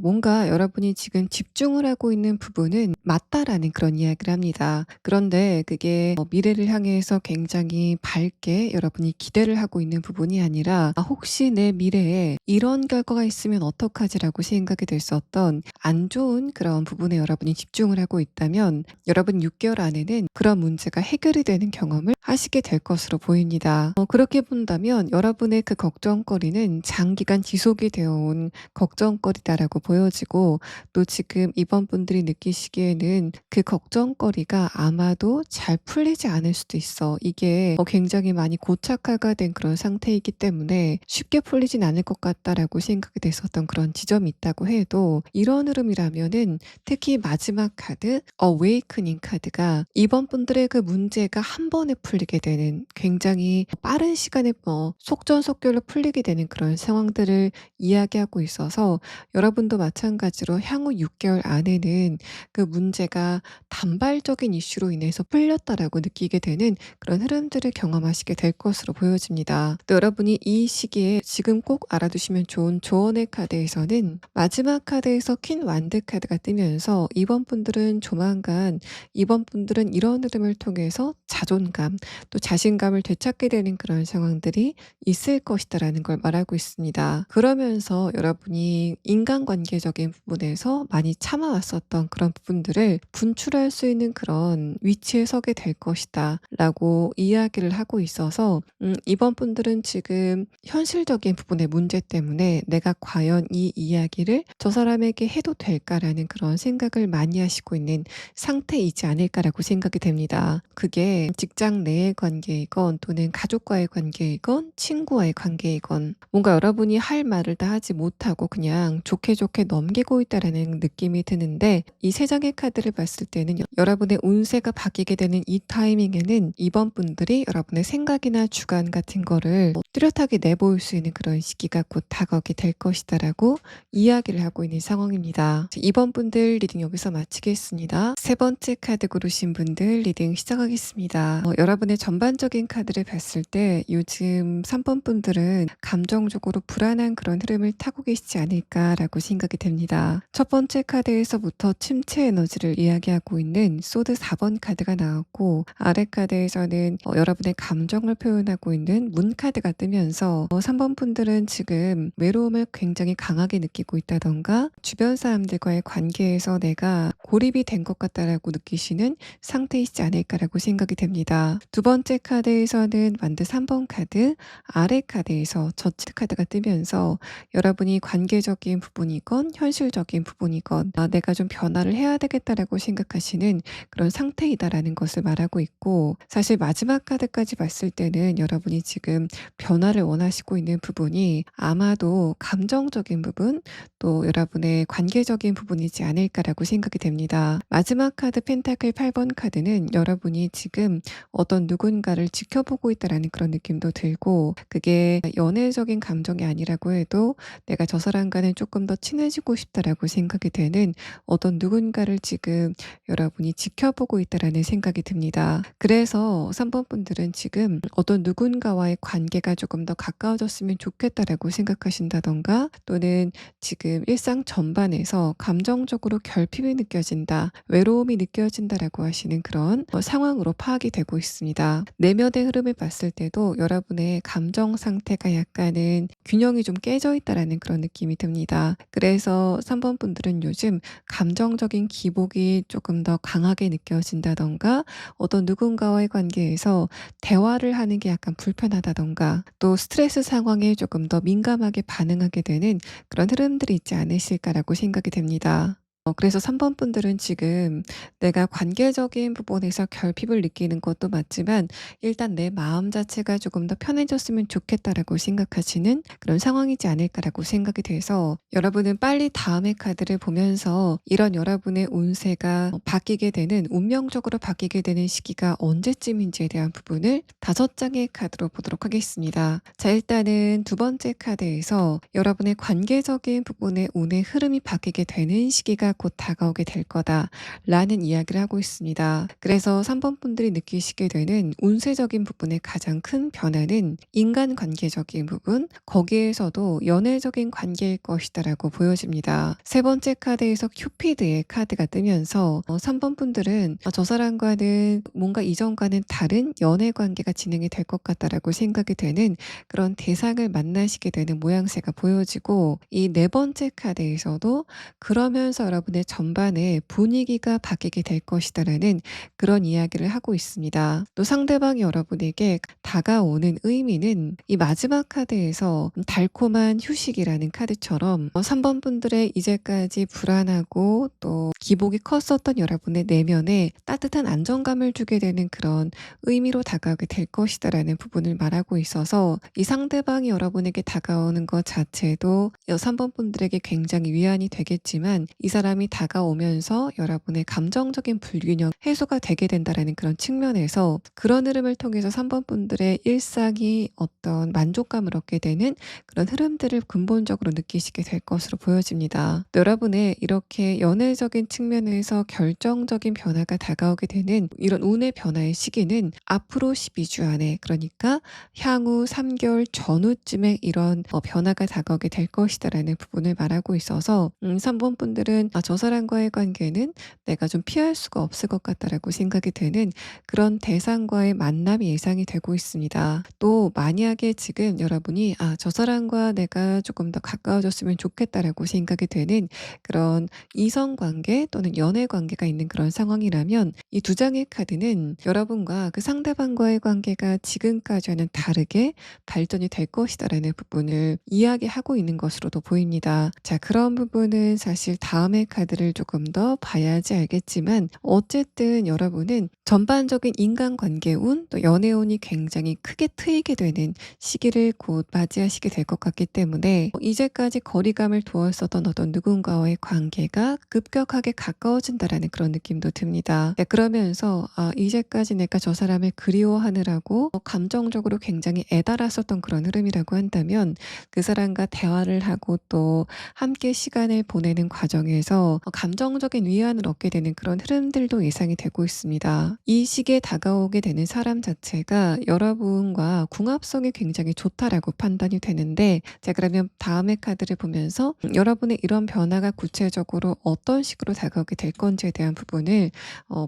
뭔가 여러분이 지금 집중을 하고 있는 부분은 맞다라는 그런 이야기를 합니다. 그런데 그게 미래를 향해서 굉장히 밝게 여러분이 기대를 하고 있는 부분이 아니라, 혹시 내 미래에 이런 결과가 있으면 어떡하지라고 생각이 될 수 없던 안 좋은 그런 부분에 여러분이 집중을 하고 있다면 여러분 6개월 안에는 그런 문제가 해결이 되는 경험을 하시게 될 것으로 보입니다. 그렇게 본다면 여러분의 그 걱정거리는 장기간 지속이 되어 온 걱정거리다라고 보여지고, 또 지금 이번 분들이 느끼시기에는 그 걱정거리가 아마도 잘 풀리지 않을 수도 있어. 이게 굉장히 많이 고착화가 된 그런 상태이기 때문에 쉽게 풀리진 않을 것 같다라고 생각이 됐었던 그런 지점이 있다고 해도, 이런 흐름이라면은 특히 마지막 카드 어웨이크닝 카드가 이번 분들의 그 문제가 한 번에 풀리게 되는, 굉장히 빠른 시간에 속전속결로 풀리게 되는 그런 상황들을 이야기하고 있어서, 여러분도 마찬가지로 향후 6개월 안에는 그 문제가 단발적인 이슈로 인해서 풀렸다라고 느끼게 되는 그런 흐름들을 경험하시게 될 것으로 보여집니다. 또 여러분이 이 시기에 지금 꼭 알아두시면 좋은 조언의 카드에서는 마지막 카드에서 퀸 완드 카드가 뜨면서, 이번 분들은 조만간 이번 분들은 이런 흐름을 통해서 자존감 또 자신감을 되찾게 되는 그런 상황들이 있을 것이다라는 걸 말하고 있습니다. 그러면서 여러분이 인간관계적인 부분에서 많이 참아왔었던 그런 부분들을 분출할 수 있는 그런 위치에 서게 될 것이다 라고 이야기를 하고 있어서, 이번 분들은 지금 현실적인 부분의 문제 때문에 내가 과연 이 이야기를 저 사람에게 해도 될까라는 그런 생각을 많이 하시고 있는 상태이지 않을까라고 생각이 됩니다. 그게 직장 내의 관계이건 또는 가족과의 관계이건 친구와의 관계이건, 뭔가 여러분이 할 말을 다 하지 못하고 그냥 좋게 좋게 넘기고 있다라는 느낌이 드는데, 이 세 장의 카드를 봤을 때는 여러분의 운세가 바뀌게 되는 이 타이밍에는 이번 분들이 여러분의 생각이나 주관 같은 거를 뚜렷하게 내보일 수 있는 그런 시기가 곧 다가오게 될 것이다라고 이야기를 하고 있는 상황입니다. 이번 분들 리딩 여기서 마치겠습니다. 세 번째 카드 고르신 분들 리딩 시작하겠습니다. 여러분의 전반적인 카드를 봤을 때 요즘 3번 분들은 감정적으로 불안한 그런 흐름을 타고 계시지 않을까라고 생각이 됩니다. 첫 번째 카드에서부터 침체 에너지를 이야기하고 있는 소드 4번 카드가 나왔고, 아래 카드에서는 여러분의 감정을 표현하고 있는 문 카드가 뜨면서 3번 분들은 지금 외로움을 굉장히 강하게 느끼고 있다던가 주변 사람들과의 관계에서 내가 고립이 된 것 같다라고 느끼시는 상태이지 않을까라고 생각이 됩니다. 두 번째 카드에서는 완드 3번 카드, 아래 카드에서 저체 카드가 뜨면서 여러분이 관계적인 부분이건 현실적인 부분이건 내가 좀 변화를 해야 되겠다라고 생각하시는 그런 상태이다라는 것을 말하고 있고, 사실 마지막 카드까지 봤을 때는 여러분이 지금 변화를 원하시고 있는 부분이 아마도 감정적인 부분, 또 여러분의 관계적인 부분이지 않을까라고 생각이 됩니다. 마지막 카드 펜타클 8번 카드는 여러분이 지금 어떤 누군가를 지켜보고 있다라는 그런 느낌도 들고, 그게 연애적인 감정이 아니라고 해도 내가 저 사람과는 조금 더 친해지고 싶다라고 생각이 되는 어떤 누군가를 지금 여러분이 지켜보고 있다라는 생각이 듭니다. 그래서 3번 분들은 지금 어떤 누군가와의 관계가 조금 더 가까워졌으면 좋겠다라고 생각하신다던가, 또는 지금 일상 전반에서 감정적으로 결핍이 느껴진다, 외로움이 느껴진다라고 하시는 그런 상황으로 파악이 되고 있습니다. 내면의 흐름을 봤을 때도 여러분의 감정 상태가 약간은 균형이 좀 깨져 있다라는 그런 느낌이 듭니다. 그래서 3번 분들은 요즘 감정적인 기복이 조금 더 강하게 느껴진다던가, 어떤 누군가와의 관계에서 대화를 하는 게 약간 불편하다던가, 또 스트레스 상황에 조금 더 민감하게 반응하게 되는 그런 흐름들이 있지 않으실까라고 생각이 됩니다. 그래서 3번 분들은 지금 내가 관계적인 부분에서 결핍을 느끼는 것도 맞지만, 일단 내 마음 자체가 조금 더 편해졌으면 좋겠다라고 생각하시는 그런 상황이지 않을까라고 생각이 돼서, 여러분은 빨리 다음의 카드를 보면서 이런 여러분의 운세가 바뀌게 되는, 운명적으로 바뀌게 되는 시기가 언제쯤인지에 대한 부분을 5장의 카드로 보도록 하겠습니다. 자, 일단은 두 번째 카드에서 여러분의 관계적인 부분의 운의 흐름이 바뀌게 되는 시기가 곧 다가오게 될 거다라는 이야기를 하고 있습니다. 그래서 3번 분들이 느끼시게 되는 운세적인 부분의 가장 큰 변화는 인간관계적인 부분, 거기에서도 연애적인 관계일 것이다라고 보여집니다. 세 번째 카드에서 큐피드의 카드가 뜨면서 3번 분들은 저 사람과는 뭔가 이전과는 다른 연애 관계가 진행이 될 것 같다라고 생각이 되는 그런 대상을 만나시게 되는 모양새가 보여지고, 이 네 번째 카드에서도 그러면서 여러분의 전반의 분위기가 바뀌게 될 것이다라는 그런 이야기를 하고 있습니다. 또 상대방이 여러분에게 다가오는 의미는 이 마지막 카드에서 달콤한 휴식이라는 카드처럼 3번 분들의 이제까지 불안하고 또 기복이 컸었던 여러분의 내면에 따뜻한 안정감을 주게 되는 그런 의미로 다가오게 될 것이다라는 부분을 말하고 있어서, 이 상대방이 여러분에게 다가오는 것 자체도 3번 분들에게 굉장히 위안이 되겠지만, 이 사람이 다가오면서 여러분의 감정적인 불균형 해소가 되게 된다라는 그런 측면에서, 그런 흐름을 통해서 3번 분들의 일상이 어떤 만족감을 얻게 되는 그런 흐름들을 근본적으로 느끼시게 될 것으로 보여집니다. 또 여러분의 이렇게 연애적인 측면에서 결정적인 변화가 다가오게 되는 이런 운의 변화의 시기는 앞으로 12주 안에, 그러니까 향후 3개월 전후쯤에 이런 변화가 다가오게 될 것이다라는 부분을 말하고 있어서, 3번 분들은 저 사람과의 관계는 내가 좀 피할 수가 없을 것 같다라고 생각이 되는 그런 대상과의 만남이 예상이 되고 있습니다. 또 만약에 지금 여러분이 저 사람과 내가 조금 더 가까워졌으면 좋겠다라고 생각이 되는 그런 이성 관계 또는 연애 관계가 있는 그런 상황이라면, 이 두 장의 카드는 여러분과 그 상대방과의 관계가 지금까지와는 다르게 발전이 될 것이다라는 부분을 이야기하고 있는 것으로도 보입니다. 자, 그런 부분은 사실 다음의 카드를 조금 더 봐야지 알겠지만, 어쨌든 여러분은 전반적인 인간관계 운, 또 연애운이 굉장히 크게 트이게 되는 시기를 곧 맞이하시게 될 것 같기 때문에, 이제까지 거리감을 두었었던 어떤 누군가와의 관계가 급격하게 가까워진다라는 그런 느낌도 듭니다. 네, 그러면서 이제까지 내가 저 사람을 그리워하느라고 감정적으로 굉장히 애달았었던 그런 흐름이라고 한다면, 그 사람과 대화를 하고 또 함께 시간을 보내는 과정에서 감정적인 위안을 얻게 되는 그런 흐름들도 예상이 되고 있습니다. 이 시기에 다가오게 되는 사람 자체가 여러분과 궁합성이 굉장히 좋다라고 판단이 되는데, 자, 그러면 다음의 카드를 보면서 여러분의 이런 변화가 구체적으로 어떤 식으로 다가오게 될 건지에 대한 부분을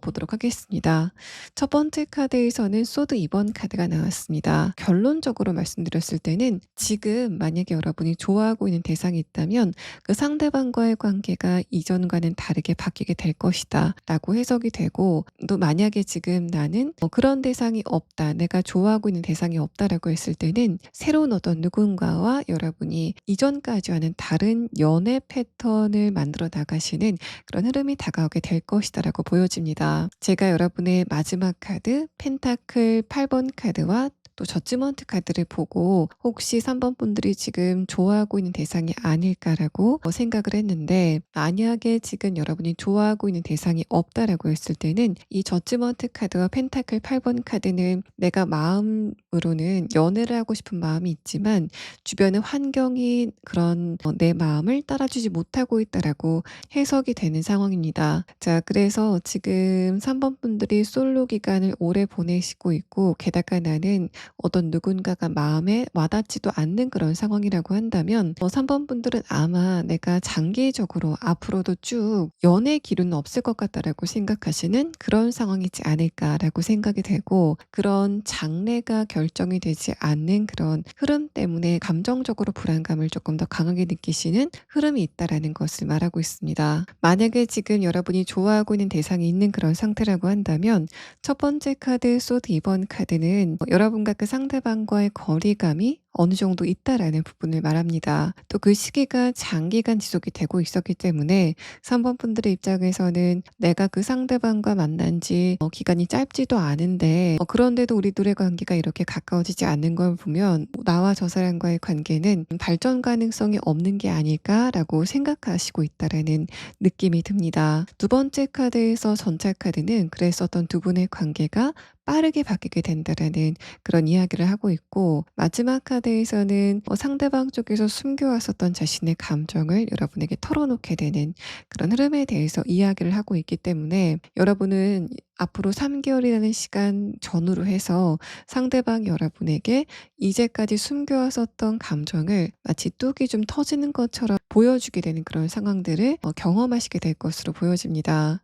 보도록 하겠습니다. 첫 번째 카드에서는 소드 2번 카드가 나왔습니다. 결론적으로 말씀드렸을 때는 지금 만약에 여러분이 좋아하고 있는 대상이 있다면 그 상대방과의 관계가 이전과는 다르게 바뀌게 될 것이다 라고 해석이 되고, 또 만약에 지금 나는 그런 대상이 없다, 내가 좋아하고 있는 대상이 없다라고 했을 때는 새로운 어떤 누군가와 여러분이 이전까지와는 다른 연애 패턴을 만들어 나가시는 그런 흐름이 다가오게 될 것이다 라고 보여집니다. 제가 여러분의 마지막 카드 펜타클 8번 카드와 또 저지먼트 카드를 보고 혹시 3번 분들이 지금 좋아하고 있는 대상이 아닐까라고 생각을 했는데, 만약에 지금 여러분이 좋아하고 있는 대상이 없다라고 했을 때는 이 저지먼트 카드와 펜타클 8번 카드는 내가 마음으로는 연애를 하고 싶은 마음이 있지만 주변의 환경이 그런 내 마음을 따라주지 못하고 있다라고 해석이 되는 상황입니다. 자, 그래서 지금 3번 분들이 솔로 기간을 오래 보내시고 있고, 게다가 나는 어떤 누군가가 마음에 와닿지도 않는 그런 상황이라고 한다면 3번 분들은 아마 내가 장기적으로 앞으로도 쭉 연애 기류는 없을 것 같다라고 생각하시는 그런 상황이지 않을까라고 생각이 되고, 그런 장래가 결정이 되지 않는 그런 흐름 때문에 감정적으로 불안감을 조금 더 강하게 느끼시는 흐름이 있다라는 것을 말하고 있습니다. 만약에 지금 여러분이 좋아하고 있는 대상이 있는 그런 상태라고 한다면 첫 번째 카드 소드 2번 카드는 여러분과 그 상대방과의 거리감이 어느 정도 있다라는 부분을 말합니다. 또 그 시기가 장기간 지속이 되고 있었기 때문에 3번 분들의 입장에서는 내가 그 상대방과 만난 지 기간이 짧지도 않은데 그런데도 우리 둘의 관계가 이렇게 가까워지지 않는 걸 보면 나와 저 사람과의 관계는 발전 가능성이 없는 게 아닐까라고 생각하시고 있다라는 느낌이 듭니다. 두 번째 카드에서 전차 카드는 그래서 어떤 두 분의 관계가 빠르게 바뀌게 된다라는 그런 이야기를 하고 있고, 마지막 카드에서는 상대방 쪽에서 숨겨왔었던 자신의 감정을 여러분에게 털어놓게 되는 그런 흐름에 대해서 이야기를 하고 있기 때문에, 여러분은 앞으로 3개월이라는 시간 전후로 해서 상대방이 여러분에게 이제까지 숨겨왔었던 감정을 마치 뚝이 좀 터지는 것처럼 보여주게 되는 그런 상황들을 경험하시게 될 것으로 보여집니다.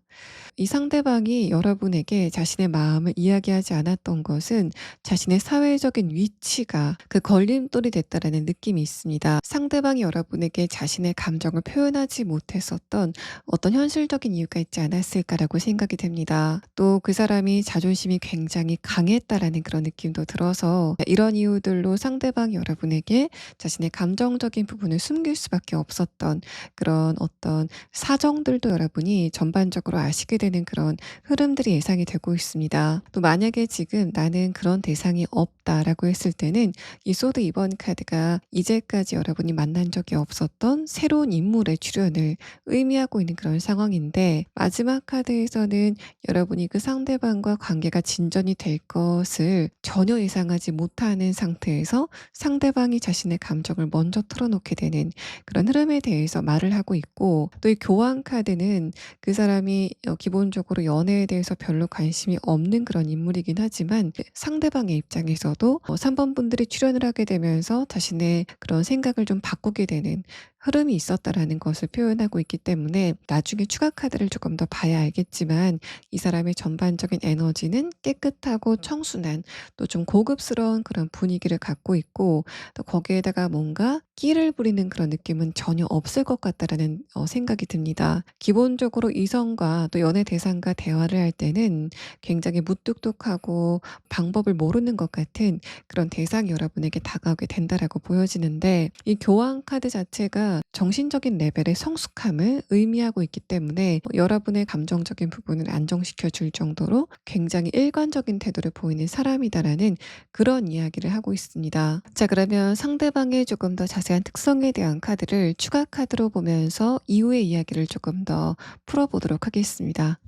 이 상대방이 여러분에게 자신의 마음을 이야기하지 않았던 것은 자신의 사회적인 위치가 그 걸림돌이 됐다라는 느낌이 있습니다. 상대방이 여러분에게 자신의 감정을 표현하지 못했었던 어떤 현실적인 이유가 있지 않았을까라고 생각이 됩니다. 또 그 사람이 자존심이 굉장히 강했다라는 그런 느낌도 들어서 이런 이유들로 상대방이 여러분에게 자신의 감정적인 부분을 숨길 수밖에 없었던 그런 어떤 사정들도 여러분이 전반적으로 아시게 되는 그런 흐름들이 예상이 되고 있습니다. 또 만약에 지금 나는 그런 대상이 없다라고 했을 때는 이 소드 2번 카드가 이제까지 여러분이 만난 적이 없었던 새로운 인물의 출현을 의미하고 있는 그런 상황인데, 마지막 카드에서는 여러분이 그 상대방과 관계가 진전이 될 것을 전혀 예상하지 못하는 상태에서 상대방이 자신의 감정을 먼저 털어놓게 되는 그런 흐름에 대해서 말을 하고 있고, 또 이 교황 카드는 그 사람이 기본적으로 연애에 대해서 별로 관심이 없는 그런 인물이긴 하지만 상대방의 입장에서도 3번 분들이 출연을 하게 되면서 자신의 그런 생각을 좀 바꾸게 되는 흐름이 있었다라는 것을 표현하고 있기 때문에, 나중에 추가 카드를 조금 더 봐야 알겠지만 이 사람의 전반적인 에너지는 깨끗하고 청순한, 또 좀 고급스러운 그런 분위기를 갖고 있고, 또 거기에다가 뭔가 끼를 부리는 그런 느낌은 전혀 없을 것 같다라는 생각이 듭니다. 기본적으로 이성과 또 연애 대상과 대화를 할 때는 굉장히 무뚝뚝하고 방법을 모르는 것 같은 그런 대상이 여러분에게 다가오게 된다라고 보여지는데, 이 교황 카드 자체가 정신적인 레벨의 성숙함을 의미하고 있기 때문에 여러분의 감정적인 부분을 안정시켜 줄 정도로 굉장히 일관적인 태도를 보이는 사람이다라는 그런 이야기를 하고 있습니다. 자, 그러면 상대방의 조금 더 자세한 특성에 대한 카드를 추가 카드로 보면서 이후의 이야기를 조금 더 풀어보도록 하겠습니다.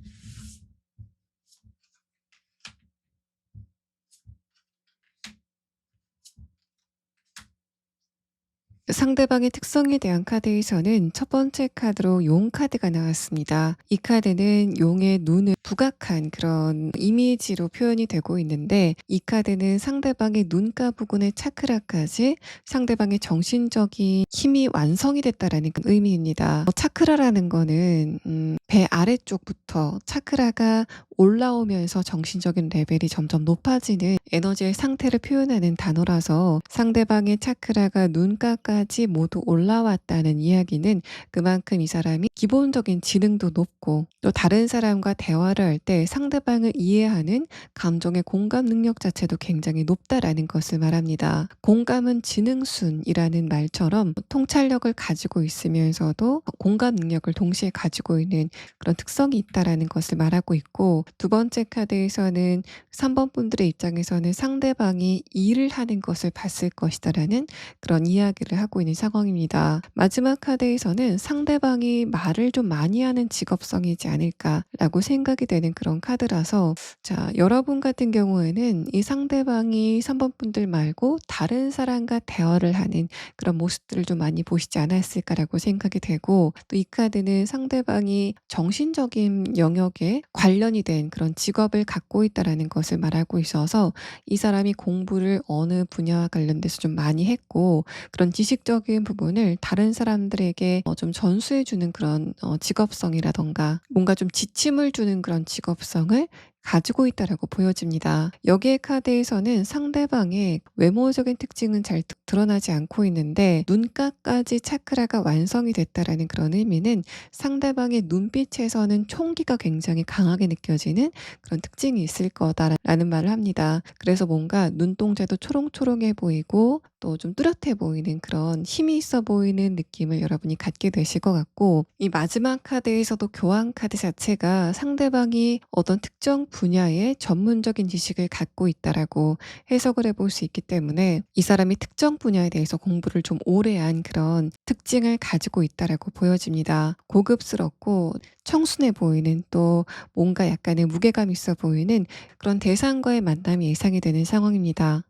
상대방의 특성에 대한 카드에서는 첫 번째 카드로 용 카드가 나왔습니다. 이 카드는 용의 눈을 부각한 그런 이미지로 표현이 되고 있는데, 이 카드는 상대방의 눈가 부근의 차크라까지 상대방의 정신적인 힘이 완성이 됐다라는 그 의미입니다. 차크라라는 거는 배 아래쪽부터 차크라가 올라오면서 정신적인 레벨이 점점 높아지는 에너지의 상태를 표현하는 단어라서, 상대방의 차크라가 눈가까지 수준까지 모두 올라왔다는 이야기는 그만큼 이 사람이 기본적인 지능도 높고 또 다른 사람과 대화를 할 때 상대방을 이해하는 감정의 공감 능력 자체도 굉장히 높다라는 것을 말합니다. 공감은 지능순이라는 말처럼 통찰력을 가지고 있으면서도 공감 능력을 동시에 가지고 있는 그런 특성이 있다라는 것을 말하고 있고, 두 번째 카드에서는 3번 분들의 입장에서는 상대방이 일을 하는 것을 봤을 것이다라는 그런 이야기를 하고 있는 상황입니다. 마지막 카드에서는 상대방이 말을 좀 많이 하는 직업성이지 않을까라고 생각이 되는 그런 카드라서, 자, 여러분 같은 경우에는 이 상대방이 3번 분들 말고 다른 사람과 대화를 하는 그런 모습들을 좀 많이 보시지 않았을까라고 생각이 되고, 또 이 카드는 상대방이 정신적인 영역에 관련이 된 그런 직업을 갖고 있다라는 것을 말하고 있어서 이 사람이 공부를 어느 분야와 관련돼서 좀 많이 했고, 그런 지식적인 부분을 다른 사람들에게 좀 전수해 주는 그런 직업성이라던가 뭔가 좀 지침을 주는 그런 직업성을 가지고 있다라고 보여집니다. 여기에 카드에서는 상대방의 외모적인 특징은 잘 드러나지 않고 있는데 눈가까지 차크라가 완성이 됐다라는 그런 의미는 상대방의 눈빛에서는 총기가 굉장히 강하게 느껴지는 그런 특징이 있을 거다라는 말을 합니다. 그래서 뭔가 눈동자도 초롱초롱해 보이고 또 좀 뚜렷해 보이는 그런 힘이 있어 보이는 느낌을 여러분이 갖게 되실 것 같고, 이 마지막 카드에서도 교환 카드 자체가 상대방이 어떤 특정 분야의 전문적인 지식을 갖고 있다라고 해석을 해볼 수 있기 때문에 이 사람이 특정 분야에 대해서 공부를 좀 오래 한 그런 특징을 가지고 있다라고 보여집니다. 고급스럽고 청순해 보이는, 또 뭔가 약간의 무게감 있어 보이는 그런 대상과의 만남이 예상이 되는 상황입니다.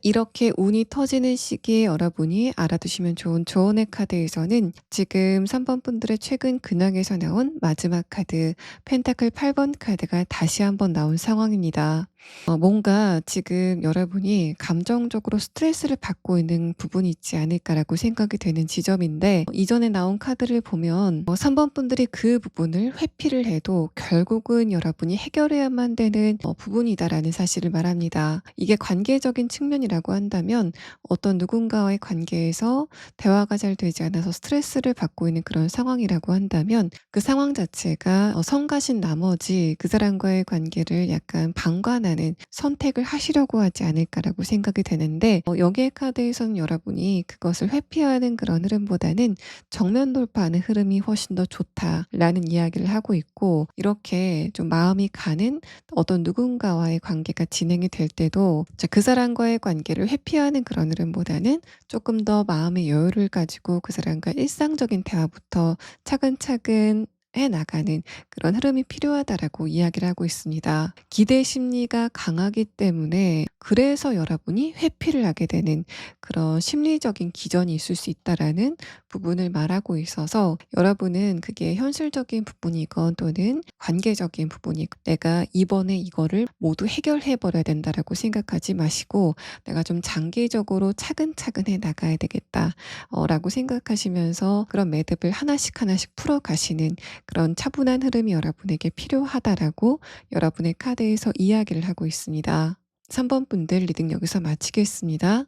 이렇게 운이 터지는 시기에 여러분이 알아두시면 좋은 조언의 카드에서는 지금 3번 분들의 최근 근황에서 나온 마지막 카드 펜타클 8번 카드가 다시 한번 나온 상황입니다. 뭔가 지금 여러분이 감정적으로 스트레스를 받고 있는 부분이 있지 않을까라고 생각이 되는 지점인데, 이전에 나온 카드를 보면 3번 분들이 그 부분을 회피를 해도 결국은 여러분이 해결해야만 되는 부분이다라는 사실을 말합니다. 이게 관계적인 측면이라고 한다면 어떤 누군가와의 관계에서 대화가 잘 되지 않아서 스트레스를 받고 있는 그런 상황이라고 한다면 그 상황 자체가 성가신 나머지 그 사람과의 관계를 약간 방관하는 선택을 하시려고 하지 않을까라고 생각이 되는데, 여기의 카드에서는 여러분이 그것을 회피하는 그런 흐름보다는 정면 돌파하는 흐름이 훨씬 더 좋다라는 이야기를 하고 있고, 이렇게 좀 마음이 가는 어떤 누군가와의 관계가 진행이 될 때도 그 사람과의 관계를 회피하는 그런 흐름보다는 조금 더 마음의 여유를 가지고 그 사람과 일상적인 대화부터 차근차근 해 나가는 그런 흐름이 필요하다라고 이야기를 하고 있습니다. 기대 심리가 강하기 때문에 그래서 여러분이 회피를 하게 되는 그런 심리적인 기전이 있을 수 있다라는 부분을 말하고 있어서, 여러분은 그게 현실적인 부분이건 또는 관계적인 부분이 내가 이번에 이거를 모두 해결해 버려야 된다라고 생각하지 마시고 내가 좀 장기적으로 차근차근 해 나가야 되겠다 라고 생각하시면서 그런 매듭을 하나씩 하나씩 풀어 가시는 그런 차분한 흐름이 여러분에게 필요하다라고 여러분의 카드에서 이야기를 하고 있습니다. 3번 분들 리딩 여기서 마치겠습니다.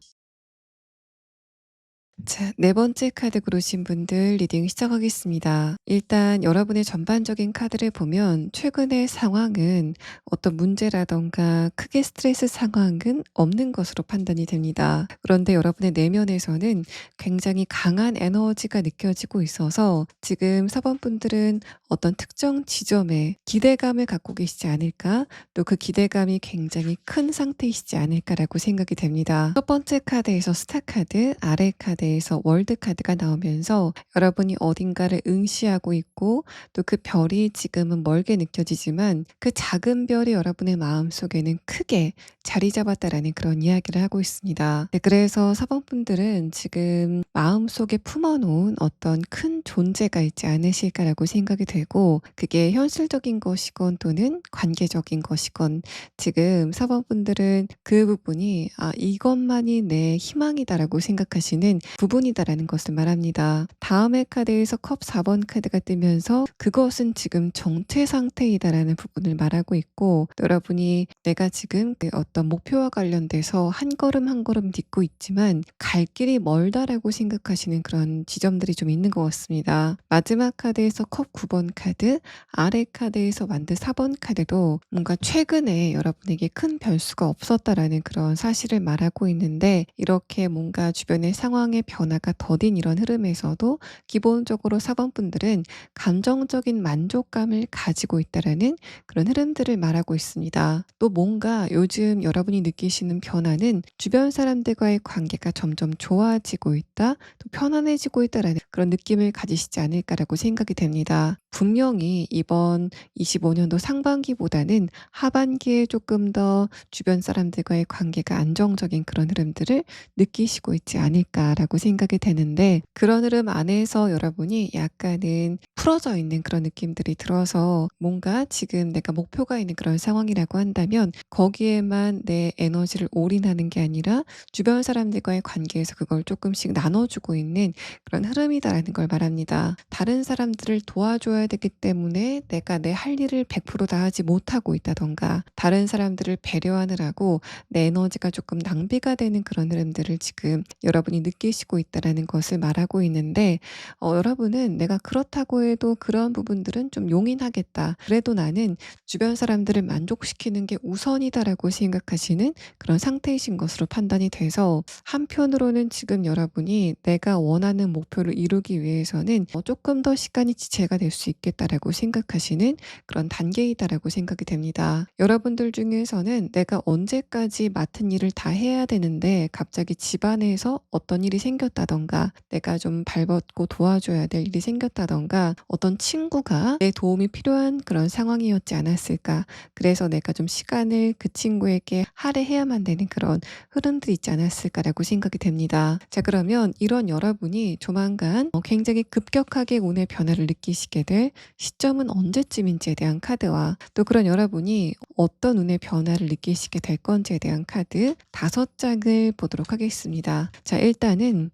자, 네 번째 카드 고르신 분들 리딩 시작하겠습니다. 일단 여러분의 전반적인 카드를 보면 최근의 상황은 어떤 문제라던가 크게 스트레스 상황은 없는 것으로 판단이 됩니다. 그런데 여러분의 내면에서는 굉장히 강한 에너지가 느껴지고 있어서 지금 4번 분들은 어떤 특정 지점에 기대감을 갖고 계시지 않을까, 또 그 기대감이 굉장히 큰 상태이시지 않을까라고 생각이 됩니다. 첫 번째 카드에서 스타 카드, 아래 카드에서 월드 카드가 나오면서 여러분이 어딘가를 응시하고 있고 또 그 별이 지금은 멀게 느껴지지만 그 작은 별이 여러분의 마음속에는 크게 자리 잡았다라는 그런 이야기를 하고 있습니다. 네, 그래서 4번 분들은 지금 마음속에 품어놓은 어떤 큰 존재가 있지 않으실까라고 생각이 되고, 그게 현실적인 것이건 또는 관계적인 것이건 지금 4번 분들은 그 부분이 이것만이 내 희망이다라고 생각하시는 부분이다라는 것을 말합니다. 다음의 카드에서 컵 4번 카드가 뜨면서 그것은 지금 정체 상태이다라는 부분을 말하고 있고, 또 여러분이 내가 지금 그 어떤 목표와 관련돼서 한 걸음 한 걸음 딛고 있지만 갈 길이 멀다라고 생각하시는 그런 지점들이 좀 있는 것 같습니다. 마지막 카드에서 컵 9번 카드, 아래 카드에서 완드 4번 카드도 뭔가 최근에 여러분에게 큰 변수가 없었다라는 그런 사실을 말하고 있는데, 이렇게 뭔가 주변의 상황의 변화가 더딘 이런 흐름에서도 기본적으로 4번 분들은 감정적인 만족감을 가지고 있다라는 그런 흐름들을 말하고 있습니다. 또 뭔가 요즘 여러분이 느끼시는 변화는 주변 사람들과의 관계가 점점 좋아지고 있다, 또 편안해지고 있다라는 그런 느낌을 가지시지 않을까라고 생각이 됩니다. 분명히 이번 25년도 상반기보다는 하반기에 조금 더 주변 사람들과의 관계가 안정적인 그런 흐름들을 느끼시고 있지 않을까라고 생각이 되는데, 그런 흐름 안에서 여러분이 약간은 풀어져 있는 그런 느낌들이 들어서 뭔가 지금 내가 목표가 있는 그런 상황이라고 한다면 거기에만 내 에너지를 올인하는 게 아니라 주변 사람들과의 관계에서 그걸 조금씩 나눠주고 있는 그런 흐름이다라는 걸 말합니다. 다른 사람들을 도와줘야 되기 때문에 내가 내 할 일을 100%다 하지 못하고 있다던가, 다른 사람들을 배려하느라고 내 에너지가 조금 낭비가 되는 그런 흐름들을 지금 여러분이 느끼시고 있다라는 것을 말하고 있는데, 여러분은 내가 그렇다고 해도 그런 부분들은 좀 용인하겠다, 그래도 나는 주변 사람들을 만족시키는 게 우선이다라고 생각하시는 그런 상태이신 것으로 판단이 돼서, 한편으로는 지금 여러분이 내가 원하는 목표를 이루기 위해서는 조금 더 시간이 지체가 될 수 있겠다라고 생각하시는 그런 단계이다라고 생각이 됩니다. 여러분들 중에서는 내가 언제까지 맡은 일을 다 해야 되는데 갑자기 집안에서 어떤 일이 생겼다던가, 내가 좀 발벗고 도와줘야 될 일이 생겼다던가, 어떤 친구가 내 도움이 필요한 그런 상황이었지 않았을까, 그래서 내가 좀 시간을 그 친구에게 할애해야만 되는 그런 흐름들이 있지 않았을까라고 생각이 됩니다. 자, 그러면 이런 여러분이 조만간 굉장히 급격하게 운의 변화를 느끼시게 될 시점은 언제쯤인지에 대한 카드와, 또 그런 여러분이 어떤 운의 변화를 느끼시게 될 건지에 대한 카드 5장을 보도록 하겠습니다. 자, 일단은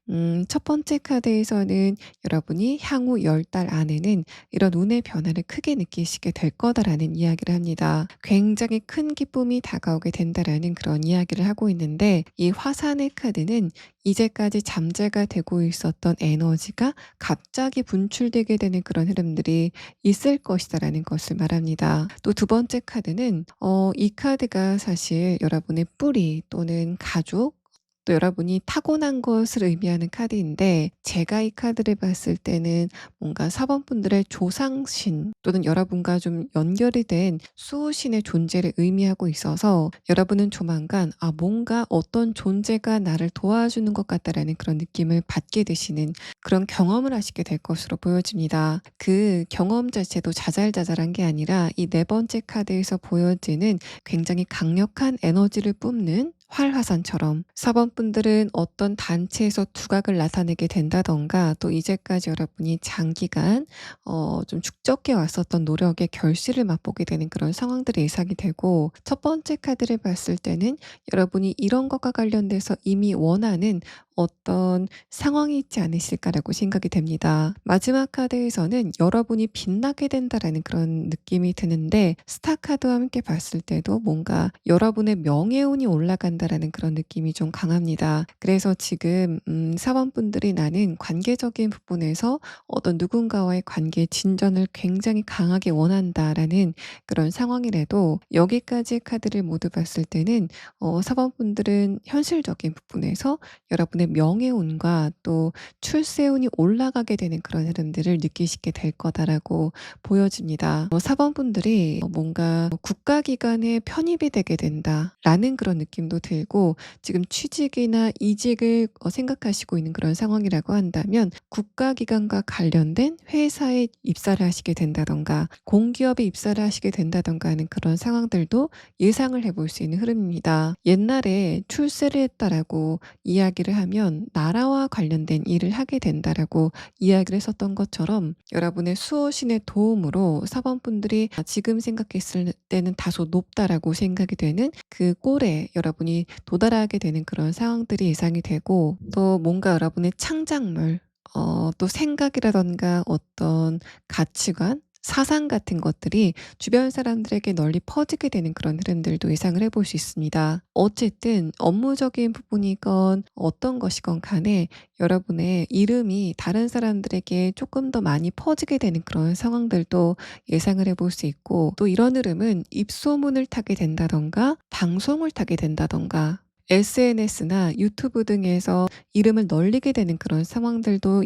첫 번째 카드에서는 여러분이 향후 10달 안에는 이런 운의 변화를 크게 느끼시게 될 거다라는 이야기를 합니다. 굉장히 큰 기쁨이 다가오게 된다라는 그런 이야기를 하고 있는데, 이 화산의 카드는 이제까지 잠재가 되고 있었던 에너지가 갑자기 분출되게 되는 그런 흐름들이 있을 것이다라는 것을 말합니다. 또 두 번째 카드는 이 카드가 사실 여러분의 뿌리 또는 가족, 또 여러분이 타고난 것을 의미하는 카드인데, 제가 이 카드를 봤을 때는 뭔가 4번 분들의 조상신 또는 여러분과 좀 연결이 된 수호신의 존재를 의미하고 있어서, 여러분은 조만간 뭔가 어떤 존재가 나를 도와주는 것 같다라는 그런 느낌을 받게 되시는 그런 경험을 하시게 될 것으로 보여집니다. 그 경험 자체도 자잘자잘한 게 아니라 이 네 번째 카드에서 보여지는 굉장히 강력한 에너지를 뿜는 활화산처럼 4번 분들은 어떤 단체에서 두각을 나타내게 된다던가, 또 이제까지 여러분이 장기간 좀 축적해 왔었던 노력의 결실을 맛보게 되는 그런 상황들이 예상이 되고, 첫 번째 카드를 봤을 때는 여러분이 이런 것과 관련돼서 이미 원하는 어떤 상황이 있지 않으실까라고 생각이 됩니다. 마지막 카드에서는 여러분이 빛나게 된다라는 그런 느낌이 드는데, 스타 카드와 함께 봤을 때도 뭔가 여러분의 명예운이 올라간다라는 그런 느낌이 좀 강합니다. 그래서 지금 4번 분들이 나는 관계적인 부분에서 어떤 누군가와의 관계 진전을 굉장히 강하게 원한다라는 그런 상황이라도, 여기까지 카드를 모두 봤을 때는 4번 분들은 현실적인 부분에서 여러분의 명예운과 또 출세운이 올라가게 되는 그런 흐름들을 느끼시게 될 거다라고 보여집니다. 4번 분들이 뭔가 국가기관에 편입이 되게 된다라는 그런 느낌도 들고, 지금 취직이나 이직을 생각하시고 있는 그런 상황이라고 한다면 국가기관과 관련된 회사에 입사를 하시게 된다던가, 공기업에 입사를 하시게 된다던가 하는 그런 상황들도 예상을 해볼 수 있는 흐름입니다. 옛날에 출세를 했다라고 이야기를 하면 하면 나라와 관련된 일을 하게 된다라고 이야기를 했었던 것처럼 여러분의 수호신의 도움으로 사번분들이 지금 생각했을 때는 다소 높다라고 생각이 되는 그 꼴에 여러분이 도달하게 되는 그런 상황들이 예상이 되고, 또 뭔가 여러분의 창작물, 또 생각이라든가 어떤 가치관, 사상 같은 것들이 주변 사람들에게 널리 퍼지게 되는 그런 흐름들도 예상을 해볼 수 있습니다. 어쨌든 업무적인 부분이건 어떤 것이건 간에 여러분의 이름이 다른 사람들에게 조금 더 많이 퍼지게 되는 그런 상황들도 예상을 해볼 수 있고, 또 이런 흐름은 입소문을 타게 된다던가 방송을 타게 된다던가 SNS나 유튜브 등에서 이름을 널리게 되는 그런 상황들도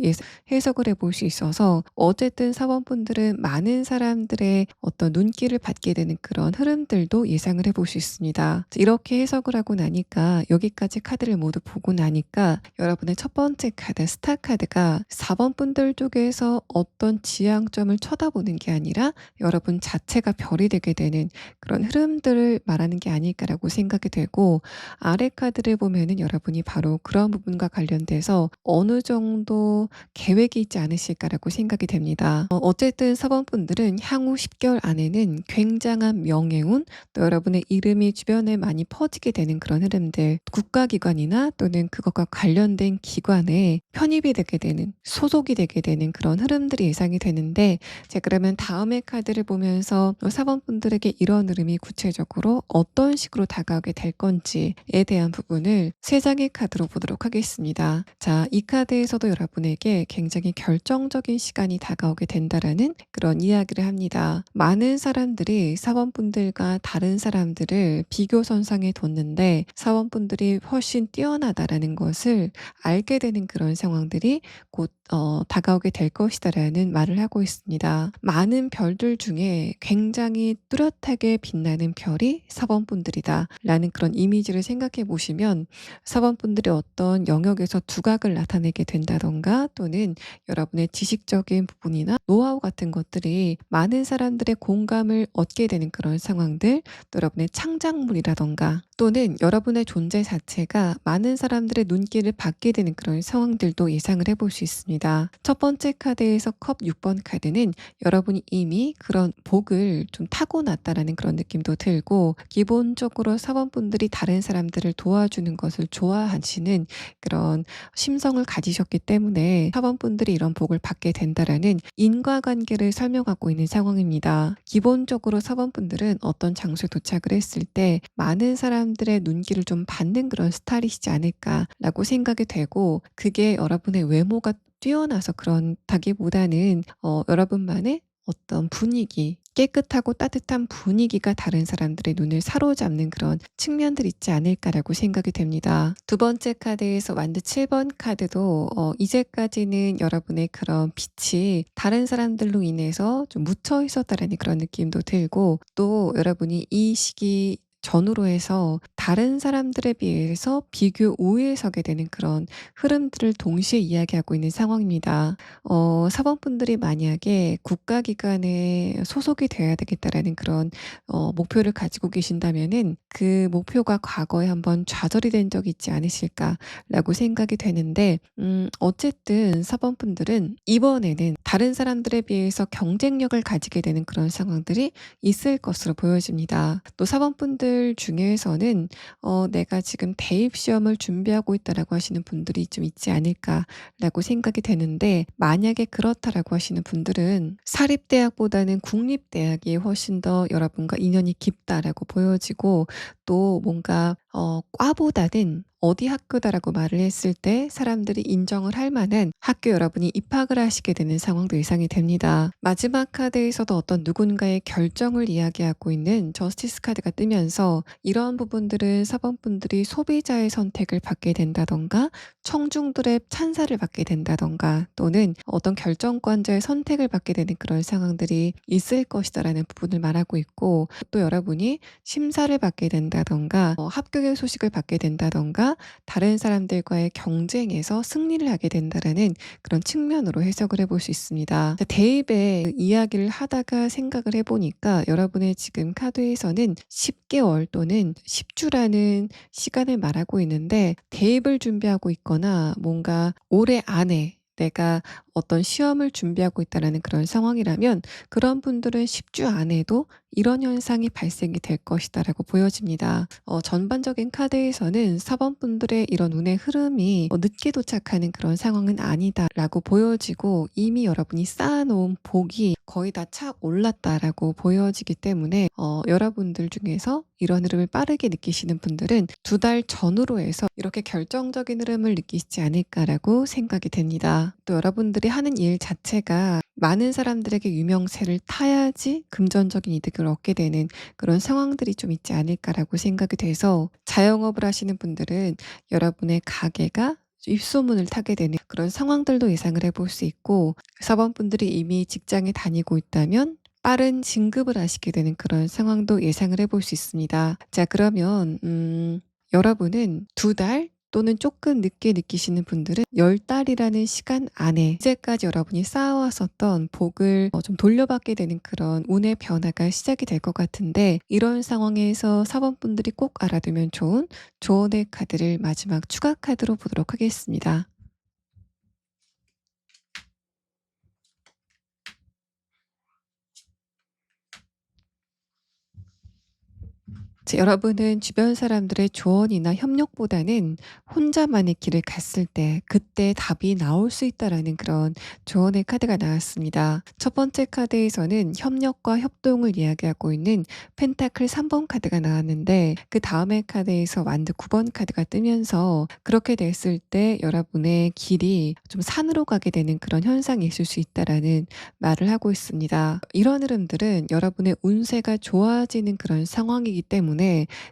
해석을 해볼 수 있어서, 어쨌든 사원분들은 많은 사람들의 어떤 눈길을 받게 되는 그런 흐름들도 예상을 해볼 수 있습니다. 이렇게 해석을 하고 나니까, 여기까지 카드를 모두 보고 나니까 여러분의 첫 번째 카드 스타 카드가 4번 분들 쪽에서 어떤 지향점을 쳐다보는 게 아니라 여러분 자체가 별이 되게 되는 그런 흐름들을 말하는 게 아닐까라고 생각이 되고, 아래 카드를 보면은 여러분이 바로 그런 부분과 관련돼서 어느 정도 계획이 있지 않으실까라고 생각이 됩니다. 어쨌든 사번분들은 향후 10개월 안에는 굉장한 명예운, 또 여러분의 이름이 주변에 많이 퍼지게 되는 그런 흐름들, 국가기관이나 또는 그것과 관련된 기관에 편입이 되게 되는, 소속이 되게 되는 그런 흐름들이 예상이 되는데, 자, 그러면 다음의 카드를 보면서 사번분들에게 이런 흐름이 구체적으로 어떤 식으로 다가오게 될 건지에 대한 부분을 3장의 카드로 보도록 하겠습니다. 자, 이 카드에서도 여러분에게 굉장히 결정적인 시간이 다가오게 된다라는 그런 이야기를 합니다. 많은 사람들이 사원분들과 다른 사람들을 비교선상에 뒀는데 사원분들이 훨씬 뛰어나다라는 것을 알게 되는 그런 상황들이 곧 다가오게 될 것이다라는 말을 하고 있습니다. 많은 별들 중에 굉장히 뚜렷하게 빛나는 별이 사번분들이다 라는 그런 이미지를 생각해 보시면, 사번분들이 어떤 영역에서 두각을 나타내게 된다던가, 또는 여러분의 지식적인 부분이나 노하우 같은 것들이 많은 사람들의 공감을 얻게 되는 그런 상황들, 또 여러분의 창작물이라던가, 또는 여러분의 존재 자체가 많은 사람들의 눈길을 받게 되는 그런 상황들도 예상을 해볼 수 있습니다. 첫 번째 카드에서 컵 6번 카드는 여러분이 이미 그런 복을 좀 타고났다라는 그런 느낌도 들고, 기본적으로 사원분들이 다른 사람들을 도와주는 것을 좋아하시는 그런 심성을 가지셨기 때문에 사원분들이 이런 복을 받게 된다라는 인과관계를 설명하고 있는 상황입니다. 기본적으로 사원분들은 어떤 장소에 도착을 했을 때 많은 사람들의 눈길을 좀 받는 그런 스타일이시지 않을까라고 생각이 되고, 그게 여러분의 외모가 뛰어나서 그런다기보다는 여러분만의 어떤 분위기, 깨끗하고 따뜻한 분위기가 다른 사람들의 눈을 사로잡는 그런 측면들이 있지 않을까라고 생각이 됩니다. 두 번째 카드에서 완드 7번 카드도 이제까지는 여러분의 그런 빛이 다른 사람들로 인해서 좀 묻혀 있었다라는 그런 느낌도 들고, 또 여러분이 이 시기 전후로 해서 다른 사람들에 비해서 비교 우위에 서게 되는 그런 흐름들을 동시에 이야기하고 있는 상황입니다. 사범분들이 만약에 국가기관에 소속이 되어야 되겠다라는 그런 목표를 가지고 계신다면은, 그 목표가 과거에 한번 좌절이 된 적이 있지 않으실까라고 생각이 되는데, 어쨌든 사범분들은 이번에는 다른 사람들에 비해서 경쟁력을 가지게 되는 그런 상황들이 있을 것으로 보여집니다. 또 사범분들 중에서는 내가 지금 대입 시험을 준비하고 있다라고 하시는 분들이 좀 있지 않을까라고 생각이 되는데, 만약에 그렇다라고 하시는 분들은 사립대학보다는 국립대학이 훨씬 더 여러분과 인연이 깊다라고 보여지고, 또 뭔가 과보다는 어디 학교다라고 말을 했을 때 사람들이 인정을 할 만한 학교 여러분이 입학을 하시게 되는 상황도 예상이 됩니다. 마지막 카드에서도 어떤 누군가의 결정을 이야기하고 있는 저스티스 카드가 뜨면서, 이러한 부분들은 사범분들이 소비자의 선택을 받게 된다던가, 청중들의 찬사를 받게 된다던가, 또는 어떤 결정권자의 선택을 받게 되는 그런 상황들이 있을 것이다라는 부분을 말하고 있고, 또 여러분이 심사를 받게 된다던가 합격의 소식을 받게 된다던가, 아니라 다른 사람들과의 경쟁에서 승리를 하게 된다라는 그런 측면으로 해석을 해볼 수 있습니다. 대입의 이야기를 하다가 생각을 해보니까 여러분의 지금 카드에서는 10개월 또는 10주라는 시간을 말하고 있는데 대입을 준비하고 있거나 뭔가 올해 안에 내가 어떤 시험을 준비하고 있다라는 그런 상황이라면 그런 분들은 10주 안에도 이런 현상이 발생이 될 것이다라고 보여집니다. 전반적인 카드에서는 사번분들의 이런 운의 흐름이 늦게 도착하는 그런 상황은 아니다라고 보여지고 이미 여러분이 쌓아놓은 복이 거의 다 착 올랐다라고 보여지기 때문에 여러분들 중에서 이런 흐름을 빠르게 느끼시는 분들은 2달 전후로 해서 이렇게 결정적인 흐름을 느끼시지 않을까라고 생각이 됩니다. 또 여러분들이 하는 일 자체가 많은 사람들에게 유명세를 타야지 금전적인 이득을 얻게 되는 그런 상황들이 좀 있지 않을까라고 생각이 돼서 자영업을 하시는 분들은 여러분의 가게가 입소문을 타게 되는 그런 상황들도 예상을 해볼 수 있고 사번분들이 이미 직장에 다니고 있다면 빠른 진급을 하시게 되는 그런 상황도 예상을 해볼 수 있습니다. 자, 그러면 여러분은 2달 또는 조금 늦게 느끼시는 분들은 10달이라는 시간 안에 이제까지 여러분이 쌓아왔었던 복을 좀 돌려받게 되는 그런 운의 변화가 시작이 될 것 같은데 이런 상황에서 사번분들이 꼭 알아두면 좋은 조언의 카드를 마지막 추가 카드로 보도록 하겠습니다. 여러분은 주변 사람들의 조언이나 협력보다는 혼자만의 길을 갔을 때 그때 답이 나올 수 있다라는 그런 조언의 카드가 나왔습니다. 첫 번째 카드에서는 협력과 협동을 이야기하고 있는 펜타클 3번 카드가 나왔는데 그 다음의 카드에서 완드 9번 카드가 뜨면서 그렇게 됐을 때 여러분의 길이 좀 산으로 가게 되는 그런 현상이 있을 수 있다라는 말을 하고 있습니다. 이런 흐름들은 여러분의 운세가 좋아지는 그런 상황이기 때문에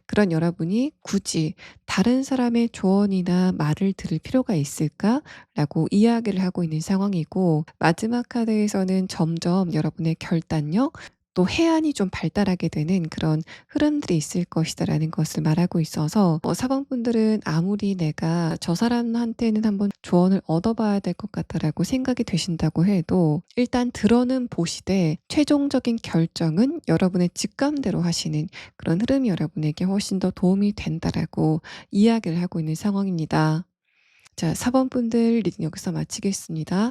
그런 여러분이 굳이 다른 사람의 조언이나 말을 들을 필요가 있을까라고 이야기를 하고 있는 상황이고 마지막 카드에서는 점점 여러분의 결단력 또 해안이 좀 발달하게 되는 그런 흐름들이 있을 것이다라는 것을 말하고 있어서 사방분들은 아무리 내가 저 사람한테는 한번 조언을 얻어봐야 될 것 같다라고 생각이 되신다고 해도 일단 들어는 보시되 최종적인 결정은 여러분의 직감대로 하시는 그런 흐름이 여러분에게 훨씬 더 도움이 된다라고 이야기를 하고 있는 상황입니다. 자, 4번분들 리딩 여기서 마치겠습니다.